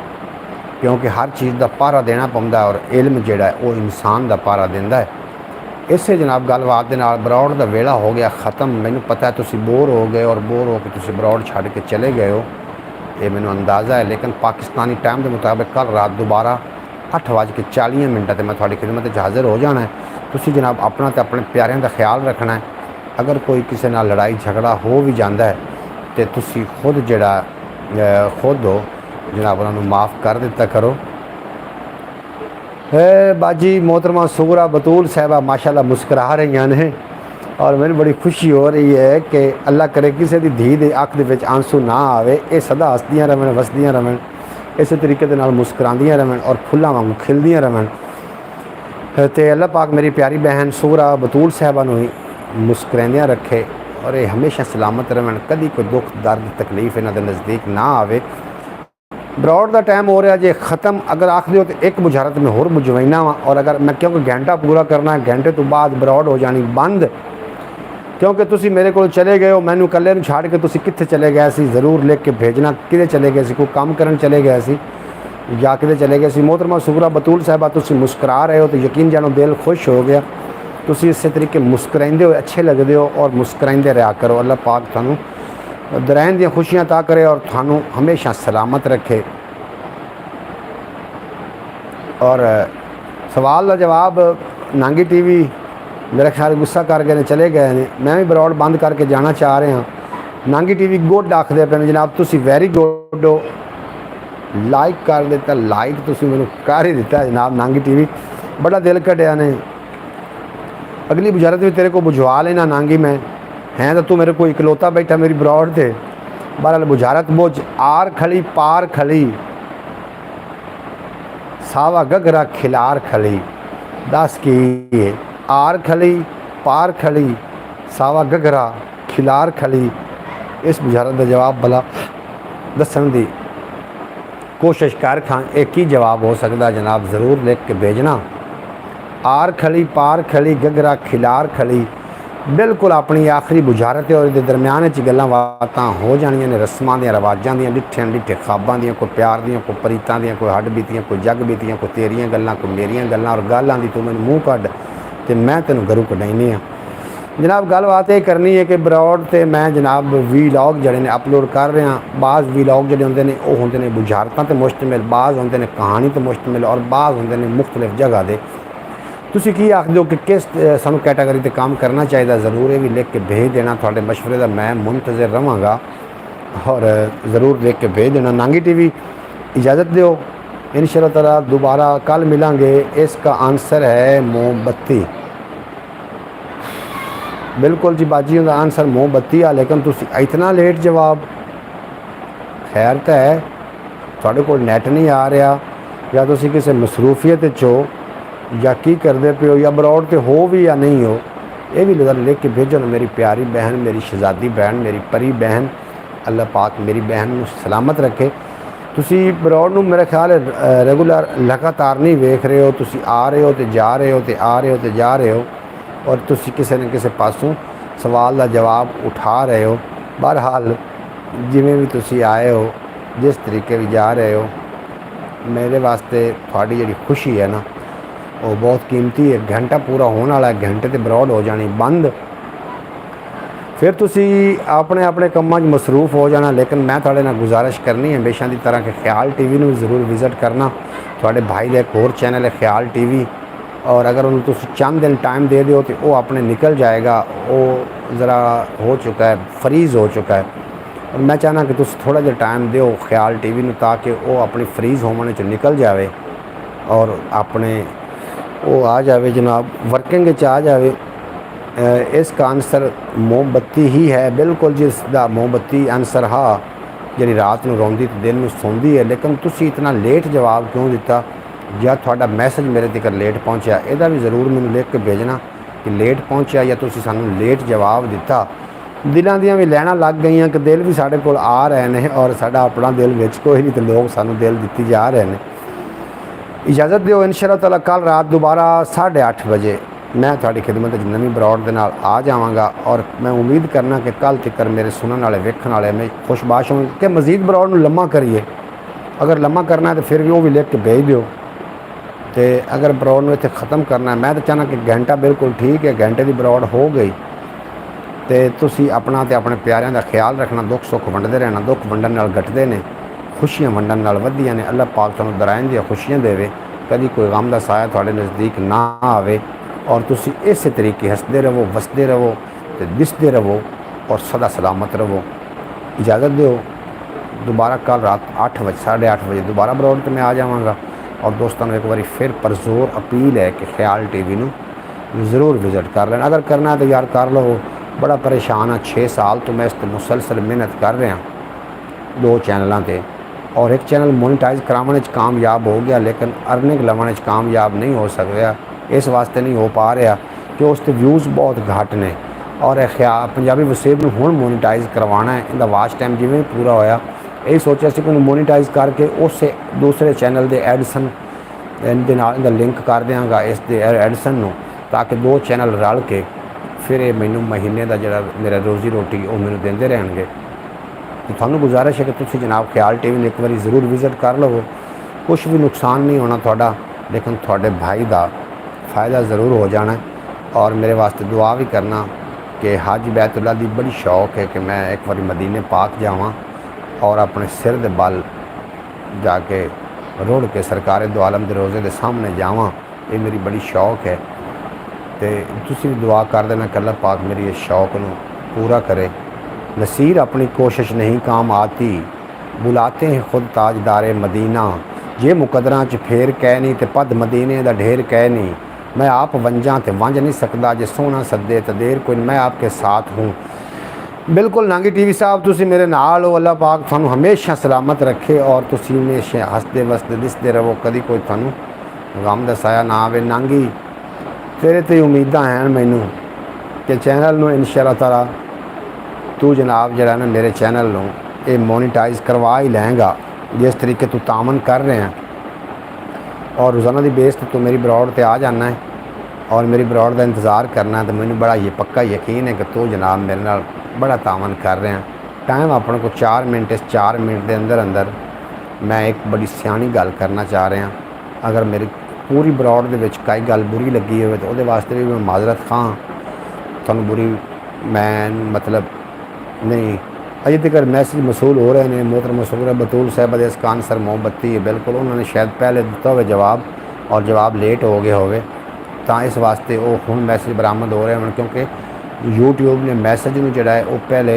क्योंकि हर चीज़ का पहरा देना पौंदा है और इल्म जिहड़ा है वो इंसान का पहरा दिंदा है। इसे जनाब गलबात के नाल बरौड़ का वेला हो गया ख़त्म। मैनूं पता है तुसीं बोर हो गए और बोर हो के तुसीं बरौड़ छड्ड के चले गए हो, ये मैनूं अंदाज़ा है। लेकिन पाकिस्तानी टाइम के मुताबिक कल रात दोबारा 8:40 पर मैं थोड़ी खिदमत हाज़िर हो जाना है। तुसीं जनाब अपना तो अपने प्यारिਆਂ का ख्याल रखना है। अगर कोई किसी नाल लड़ाई झगड़ा हो भी जाता है तो तुसीं खुद जिहड़ा खुद हो जनाब उन्होंने माफ़ कर दिता करो। बाजी मोहतरमा सुगरा बतूल साहिबा माशाल्लाह मुस्करा रही हैं और मैंने बड़ी खुशी हो रही है कि अल्लाह करे किसी की धी के अख के आंसू ना आवे, ये सदा हसदियाँ रहन वसदियाँ रहन, इस तरीके के मुस्कुरादियाँ रहन और फुल्लां वांगू खिलदियाँ रहन। तो अल्लाह पाक मेरी प्यारी बहन सुगरा बतूल साहिबा नूं मुस्कुरांदियां रखे और ये हमेशा सलामत रहन, कभी कोई दुख दर्द तकलीफ इन्हां दे नज़दीक ना आवे। बरौड़ का टाइम हो रहा जे ख़त्म, अगर आख दो तो एक बुझारत में होर बुझवाइना वा, और अगर मैं क्योंकि घंटा पूरा करना है, घंटे तो बाद बरौड़ हो जानी बंद, क्योंकि तुसी मेरे को चले गए हो, मैनू कल्ले नूं छाड़ के तुसी कित्थे चले गए सी, ज़रूर लिख के भेजना किते चले गए सी, कोई काम करन चले गए सी या किते चले गए सी। मोहतरमा सुगरा बतूल साहिबा तुसी मुस्करा रहे हो तो यकीन जानो दिल खुश हो गया। तुसी इस तरीके मुस्कराइंदे हो अच्छे लगदे हो और मुस्कराइंदे रहा करो। अल्लाह पाक थानू दरैन दी खुशियां अता करे और थानू हमेशा सलामत रखे। और सवाल का जवाब नांगी टीवी मेरा ख्याल गुस्सा कर गए ने, चले गए ने, मैं भी बरौड़ बंद करके जाना चाह रहे हैं। नांगी टीवी गुड आखदे पे जनाब, तुसी वेरी गुड हो, लाइक कर दिता, लाइक तुसी मैनू कर ही दिता जनाब। नांगी टीवी बड़ा दिल कटिया ने, अगली बुझारत भी तेरे को बुझवा लेना नांगी में हैं तो तू मेरे को इकलौता बैठा मेरी बरौड़ थे। बहरहाल बुझारत बुझ, आर खली पार खली, सावा गगरा खिलार खली, दस की आर खली पार खली सावा गगरा खिलार खली। इस बुझारत का जवाब भला दसन की कोशिश कर खां, एक ही जवाब हो सकता जनाब, ज़रूर लिख के भेजना। आर खली पार खली गगरा खिलार खली बिल्कुल अपनी आखिरी बुझारत है और ये दरम्यान च गल्लां बातां हो जानियां ने, रस्मां दियां रवाजां दियां, डिठियां डिठे ख्वाबां दियां, कोई प्यार दियां, कोई प्रीतां दियां, कोई हड्ड बीतियां, कोई जग बीतियां, कोई तेरियां गल्लां, कोई मेरियां गल्लां। और गल आंदी तू मैनूं मूँह कड्ड ते मैं तैनूं घरों कढाइनी आ। जनाब गलबात ये करनी है कि बरौड़ ते मैं जनाब वीलॉग जड़े ने अपलोड कर रहा। बाज़ वीलॉग जड़े होंदे ने वो होंदे ने बुझारतां ते मुश्तमिल, बाज़ होंदे ने कहानी ते मुश्तमिल और बाज़ होंदे ने मुख्तलिफ जगह दे। तुसी की आखदे हो कि किस सानू कैटागरी ते काम करना चाहिए, ज़रूर ये भी लिख के भेज देना। थोड़े मशवरे का मैं मुंतज़िर रहांगा और ज़रूर लिख के भेज देना। नांगी टीवी इजाज़त दो, इंशाअल्लाह ताला दोबारा कल मिलेंगे। इसका आंसर है मोमबत्ती। बिल्कुल जी बाजी का आंसर मोमबत्ती है, लेकिन तुसी इतना लेट जवाब। खैर तो है थोड़े कोल नैट नहीं आ रहा या तुसी किसी मसरूफियत चो या की करते पे हो या बरौड़ ते हो भी या नहीं हो, ये भी लिख के भेजो ना। मेरी प्यारी बहन, मेरी शहजादी बहन, मेरी परी बहन, अल्लाह पाक मेरी बहन नूं सलामत रखे। तुसी बरौड़ नूं मेरा ख्याल है रेगूलर लगातार नहीं वेख रहे हो, तुसी आ रहे हो तो जा रहे हो, तो आ रहे हो तो जा रहे हो, और तुसी किसी न किसी पासों सवाल का जवाब उठा रहे हो। बहरहाल जिमें भी तुसी आए हो, जिस तरीके भी जा रहे हो, मेरे वास्ते थोड़ी जी खुशी है ना वो बहुत कीमती है। घंटा पूरा होने वाला है, घंटे तो बरौड़ हो जानी बंद, फिर तुसी अपने अपने कामों में मसरूफ हो जाना। लेकिन मैं थोड़े नाल गुजारिश करनी है हमेशा की तरह कि ख्याल टीवी में ज़रूर विजिट करना। थोड़े भाई का एक और चैनल है ख्याल टीवी, और अगर उन्हें तुसी चंद दिन टाइम दे दो तो वो अपने निकल जाएगा। वो ज़रा हो चुका है, फ्रीज़ हो चुका है, और मैं चाहना कि तुसी थोड़ा जिहा टाइम दो ख्याल टीवी में ताकि वो अपनी फ्रीज़ होने चो निकल जाए और अपने वो आ जाए जनाब वर्किंग आ जाए। इसका आंसर मोमबत्ती ही है बिल्कुल, जिसका मोमबत्ती आंसर हा जी रात में रोंदी तो दिन में सौंदी है। लेकिन तुसी इतना लेट जवाब क्यों दिता या थोड़ा मैसेज मेरे तक लेट पहुँचा, यदा भी ज़रूर मैंने लिख के भेजना कि लेट पहुँचा या तुसी सानू लेट जवाब दिता। दिलों दियां भी लैना लग गई कि दिल भी साढ़े कोल आ रहे हैं और साडा अपना दिल विच कोई नहीं, तो लोग सानू दिल दिती जा रहे हैं। इजाज़त दो, इंशाअल्लाह ताला कल रात दोबारा 8:30 बजे मैं थोड़ी खिदमत नवीं बरौड़ दे नाल आ जावांगा। और मैं उम्मीद करना कि कल तक मेरे सुनने वाले वेखण वाले में खुशबाश होंगे कि मज़ीद बरौड़ नूं लम्मा करिए। अगर लम्मा करना है तो फिर भी वो भी लिख के भेज दो। तो अगर बरौड़ नूं इत्थे ख़त्म करना है, मैं तो चाहना कि घंटा बिल्कुल ठीक है, घंटे की बरौड़ हो गई। तो तुसी अपना ते अपने प्यारिਆਂ का ख्याल रखना, दुख सुख वंडते रहना। दुख वंडन नाल घटते ने, खुशियां वंडन नाल वधियां ने। अल्लाह पाक तुहानूं दराइन दी खुशियां देवे, कभी कोई गम का साया थोड़े नज़दीक ना आवे, और तुसी इस तरीके हंसते रहो, वसते रहो, तो दिसते रहो और सदा सलामत रहो। इजाज़त दो, दोबारा कल रात 8 बजे 8:30 बजे दोबारा बरौड़ पर मैं आ जावांगा। और दोस्तों एक बार फिर परजोर अपील है कि ख्याल टीवी नूं ज़रूर विजिट कर लेना। अगर करना है तो यार कर लो, बड़ा परेशान हाँ, 6 साल तो मैं इस पर मुसलसल मेहनत कर रहा 2 चैनलों पर, और एक चैनल मोनेटाइज कराने कामयाब हो गया, लेकिन अर्निंग लवाने कामयाब नहीं हो सकता। इस वास्ते नहीं हो पा रहा कि उस ते व्यूज़ बहुत घट ने, और पंजाबी वसेब ਨੂੰ ਹੁਣ ਮੋਨੀਟਾਈਜ਼ ਕਰਵਾਉਣਾ ਹੈ। ਇਹਦਾ ਵਾਚ ਟਾਈਮ ਜਿਵੇਂ ਪੂਰਾ ਹੋਇਆ ਇਹ ਸੋਚਿਆ ਸੀ ਕਿ ਉਹਨੂੰ ਮੋਨੀਟਾਈਜ਼ ਕਰਕੇ ਉਸੇ ਦੂਸਰੇ ਚੈਨਲ ਦੇ ਐਡਸਨ ਦੇ ਨਾਲ ਇਹਦਾ ਲਿੰਕ ਕਰ ਦਿਆਂਗਾ ਇਸ ਦੇ ਐਡਸਨ ਨੂੰ, ਤਾਂ ਕਿ ਦੋ ਚੈਨਲ ਰਲ ਕੇ ਫਿਰ ਇਹ ਮੈਨੂੰ ਮਹੀਨੇ ਦਾ ਜਿਹੜਾ ਮੇਰਾ ਰੋਜ਼ੀ ਰੋਟੀ ਉਹ ਮੈਨੂੰ ਦਿੰਦੇ ਰਹਿਣਗੇ। ਤੇ ਤੁਹਾਨੂੰ ਗੁਜ਼ਾਰਿਸ਼ ਹੈ ਕਿ ਤੁਸੀਂ ਜਨਾਬ ਖਿਆਲ ਟੀਵੀ ਨੂੰ ਇੱਕ ਵਾਰੀ ਜ਼ਰੂਰ ਵਿਜ਼ਿਟ ਕਰ ਲਵੋ। ਕੁਛ ਵੀ ਨੁਕਸਾਨ ਨਹੀਂ ਹੋਣਾ ਤੁਹਾਡਾ, ਲੇਕਿਨ ਤੁਹਾਡੇ ਭਾਈ ਦਾ फ़ायदा ज़रूर हो जाना है। और मेरे वास्ते दुआ भी करना कि हज बैतुल्ला दी बड़ी शौक है कि मैं एक बार मदीने पाक जावां और अपने सिर दे बल जाके रुड़ के सरकार दो आलम दे रोज़े दे सामने जावां, ये मेरी बड़ी शौक है। तो तुसी भी दुआ कर देना कि अल्लाह पाक मेरी इस शौक नूं पूरा करे। नसीर अपनी कोशिश नहीं काम आती, बुलाते हैं खुद ताजदारे मदीना, जे मुकदरां च फेर कह नहीं तो पद मदीने दा ढेर कह नहीं। मैं आप वंजा तो वंज नहीं सकता, जे सोना सदे तो देर कोई, मैं आपके साथ हूँ। बिल्कुल नांगी टीवी साहब तुसी मेरे नाल हो। अल्लाह पाक थानू हमेशा सलामत रखे और तुसी हमेशा हसते वसते दिसते रहो, कभी कोई थानू गम दा साया ना आवे। नांगी तेरे ते उम्मीदां हैं मैनू कि चैनल नू इंशाअल्लाह ताला तू जनाब जरा ना मेरे चैनल नू ये मोनीटाइज़ करवा ही लैंगा जिस तरीके तू तामन कर रहे हैं। और रोज़ाना की बेस तो मेरी ब्रॉड पर आ जाना है और मेरी ब्रॉड का इंतज़ार करना है। तो मैंने बड़ा ये पक्का यकीन है कि तू जनाब मेरे नाल बड़ा तामन कर रहे हैं। टाइम अपने को 4 मिनट, इस 4 मिनट के अंदर अंदर मैं एक बड़ी सियानी गल करना चाह रहा। अगर मेरी पूरी ब्रॉड के कई गल बुरी लगी हो तो वास्ते भी मैं माजरत खां। तुहानू बुरी मैं मतलब नहीं, अजे तक मैसेज मसूल हो रहे हैं। मोहतरम मसूल बतूल साहब दे कान सर मोमबत्ती है, बिल्कुल उन्होंने शायद पहले दिता हो जवाब और जवाब लेट हो गया होवे, तो इस वास्ते वो हुण मैसेज बरामद हो रहे हैं। क्योंकि यूट्यूब ने मैसेज में जोड़ा है वो पहले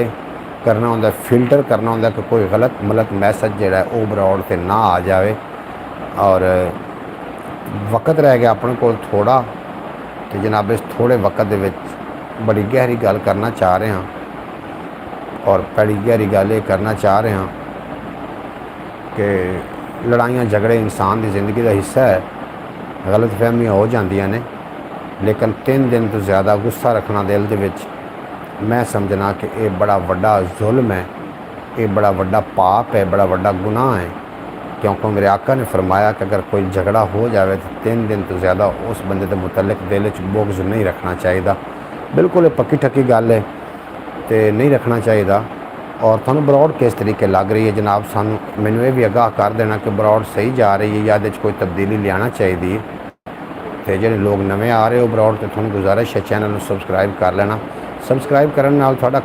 करना होंदा, फिल्टर करना होंदा कि कोई गलत मलत मैसेज जोड़ा है वो ब्रॉड से ना आ जाए। और वक्त रह गया अपने को थोड़ा, तो जनाब इस थोड़े वक्त दे विच बड़ी गहरी गल करना चाह रहे हैं और बड़ी गहरी गल ये करना चाह रहे हैं कि लड़ाइयाँ झगड़े इंसान की ज़िंदगी का हिस्सा है। गलत फहमियाँ हो जांदियां ने, लेकिन 3 दिन तो ज़्यादा गुस्सा रखना दिल दे विच मैं समझना कि ये बड़ा वड्डा जुल्म है, ये बड़ा वड्डा पाप है, बड़ा वड्डा गुनाह है। क्योंकि मेरे आका ने फरमाया कि अगर कोई झगड़ा हो जाए तो 3 दिन तो ज़्यादा उस बंदे के मुतल्लिक दिल च बुग़्ज़ नहीं रखना चाहिए। बिल्कुल पक्की ठक्की गल है, तो नहीं रखना चाहिए। और थानू ब्रॉड किस तरीके लग रही है जनाब, सानू मैनू ये भी आगाह कर देना कि ब्रॉड सही जा रही है या इहदे च कोई तब्दीली लियाना चाहिए। तो जो लोग नवे आ रहे हो ब्रॉड, तो थानू गुजारिश है चैनल सबसक्राइब कर लेना। सबसक्राइब करने नाल तुहाडा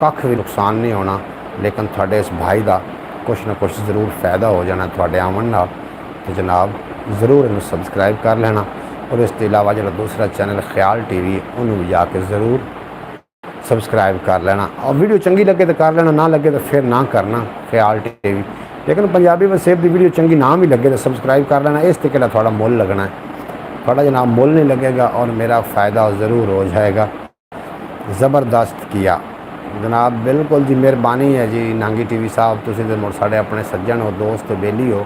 कख भी नुकसान नहीं होना, लेकिन तुहाडे इस भाई का कुछ ना कुछ ज़रूर फ़ायदा हो जाना तुहाडे आवन नाल। तो जनाब ज़रूर इन्हू सबसक्राइब कर लेना। और इस तो इलावा जो दूसरा चैनल ख्याल टीवी उन्होंने भी जाके ज़रूर सबसक्राइब कर लेना। और वीडियो चंगी लगे तो कर लेना, ना लगे तो फिर ना करना ख्याल टीवी। लेकिन पंजाबी वसेब की वीडियो चंगी ना भी लगे तो सबसक्राइब कर लेना। इस तरीके थोड़ा मुल लगना है, थोड़ा जनाब मुल नहीं लगेगा और मेरा फ़ायदा ज़रूर हो जाएगा। ज़बरदस्त किया जनाब, बिल्कुल जी मेहरबानी है जी नांगी टीवी साहब, तुसीं ते मुड़ साडे अपने सज्जन हो, दोस्त हो, बेली हो।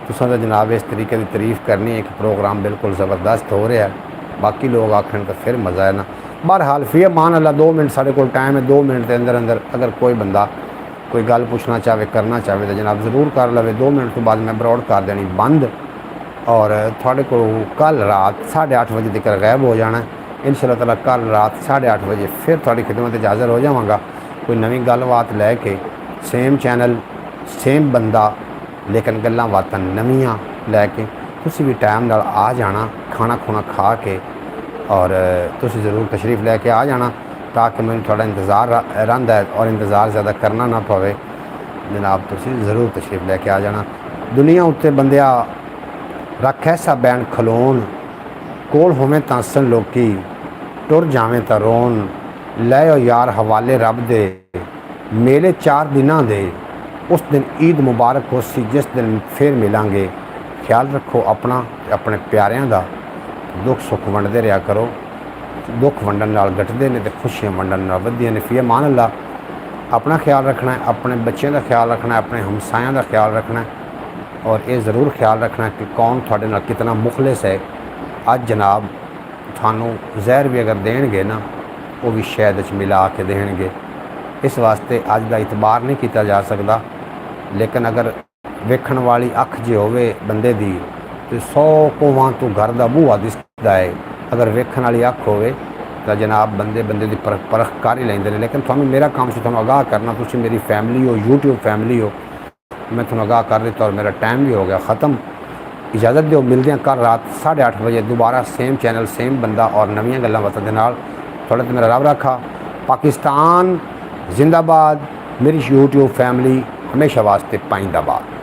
तुसां तो जनाब इस तरीके की तारीफ़ करनी है कि प्रोग्राम बिल्कुल ज़बरदस्त हो रहा है। बाकी लोग आखन तो फिर मज़ा है ना। बहरहाल फिर मान अल्लाह 2 मिनट साढ़े को टाइम है, 2 मिनट के अंदर अंदर अगर कोई बंदा कोई गल पूछना चाहे करना चाहे तो जनाब ज़रूर कर लवे। 2 मिनट तो बाद मैं ब्रॉड कर देनी बंद और थोड़े को कल रात 8:30 बजे तक गायब हो जाना है इंशाअल्लाह ताला। कल रात 8:30 बजे फिर थोड़ी खिदमत हाज़र हो जावांगा कोई नवी गलबात लैके। सेम चैनल सेम बंदा लेकिन गल्लां बातां नवीआं लैके तुसी भी टाइम नाल आ जाना, खाना खुना खा के और तुसी ज़रूर तशरीफ़ लैके आ जाना ताकि मैंने थोड़ा इंतज़ार रहा है और इंतज़ार ज़्यादा करना ना पवे। जनाब तुसी ज़रूर तशरीफ़ लैके आ जाना। दुनिया उत्ते बंदिया रख ऐसा बैन खलोन कोल होवें तां हसन लोकी, टुर जावें तां रोन, लै यार हवाले रब दे, मेले 4 दिनां दे, उस दिन ईद मुबारक हो सी जिस दिन फिर मिलांगे। ख्याल रखो अपना अपने प्यारिਆਂ ਦਾ, दुख सुख वंडदे रहा करो। दुख वंडन नाल घटदे ने ते खुशियां वंडन नाल वधदियां ने। फिर मान अल्लाह अपना ख्याल रखना है, अपने बच्चों का ख्याल रखना है, अपने हमसायां का ख्याल रखना है और ये ज़रूर ख्याल रखना है कि कौन थोड़े नाल कितना मुखलिस है। अज जनाब थानू जहर भी अगर देणगे ना वो भी शहद च मिला के देंगे। इस वास्ते अज का इतबार नहीं किया जा सकता, लेकिन अगर वेखण वाली अख जो होवे बंदे दी तो 100 कोवां तो घर का बूहा दिसदा है। अगर वेखण वाली अख होवे तो जनाब बंदे बंदे की परख कर ही लेंदे ने। लेकिन थानू मेरा काम से थानू आगाह करना, तुसी मेरी फैमिली हो, यूट्यूब फैमिली हो, मैं थानू आगाह कर दिता और मेरा टाइम भी हो गया ख़त्म। इजाज़त दो, मिलते हैं कल रात 8:30 बजे दोबारा सेम चैनल सेम बंदा और नवीं गल्लां बातां दे नाल। थोड़ा तो मेरा रब रखा। पाकिस्तान जिंदाबाद, मेरी यूट्यूब फैमिली हमेशा वास्ते पाइंदाबाद।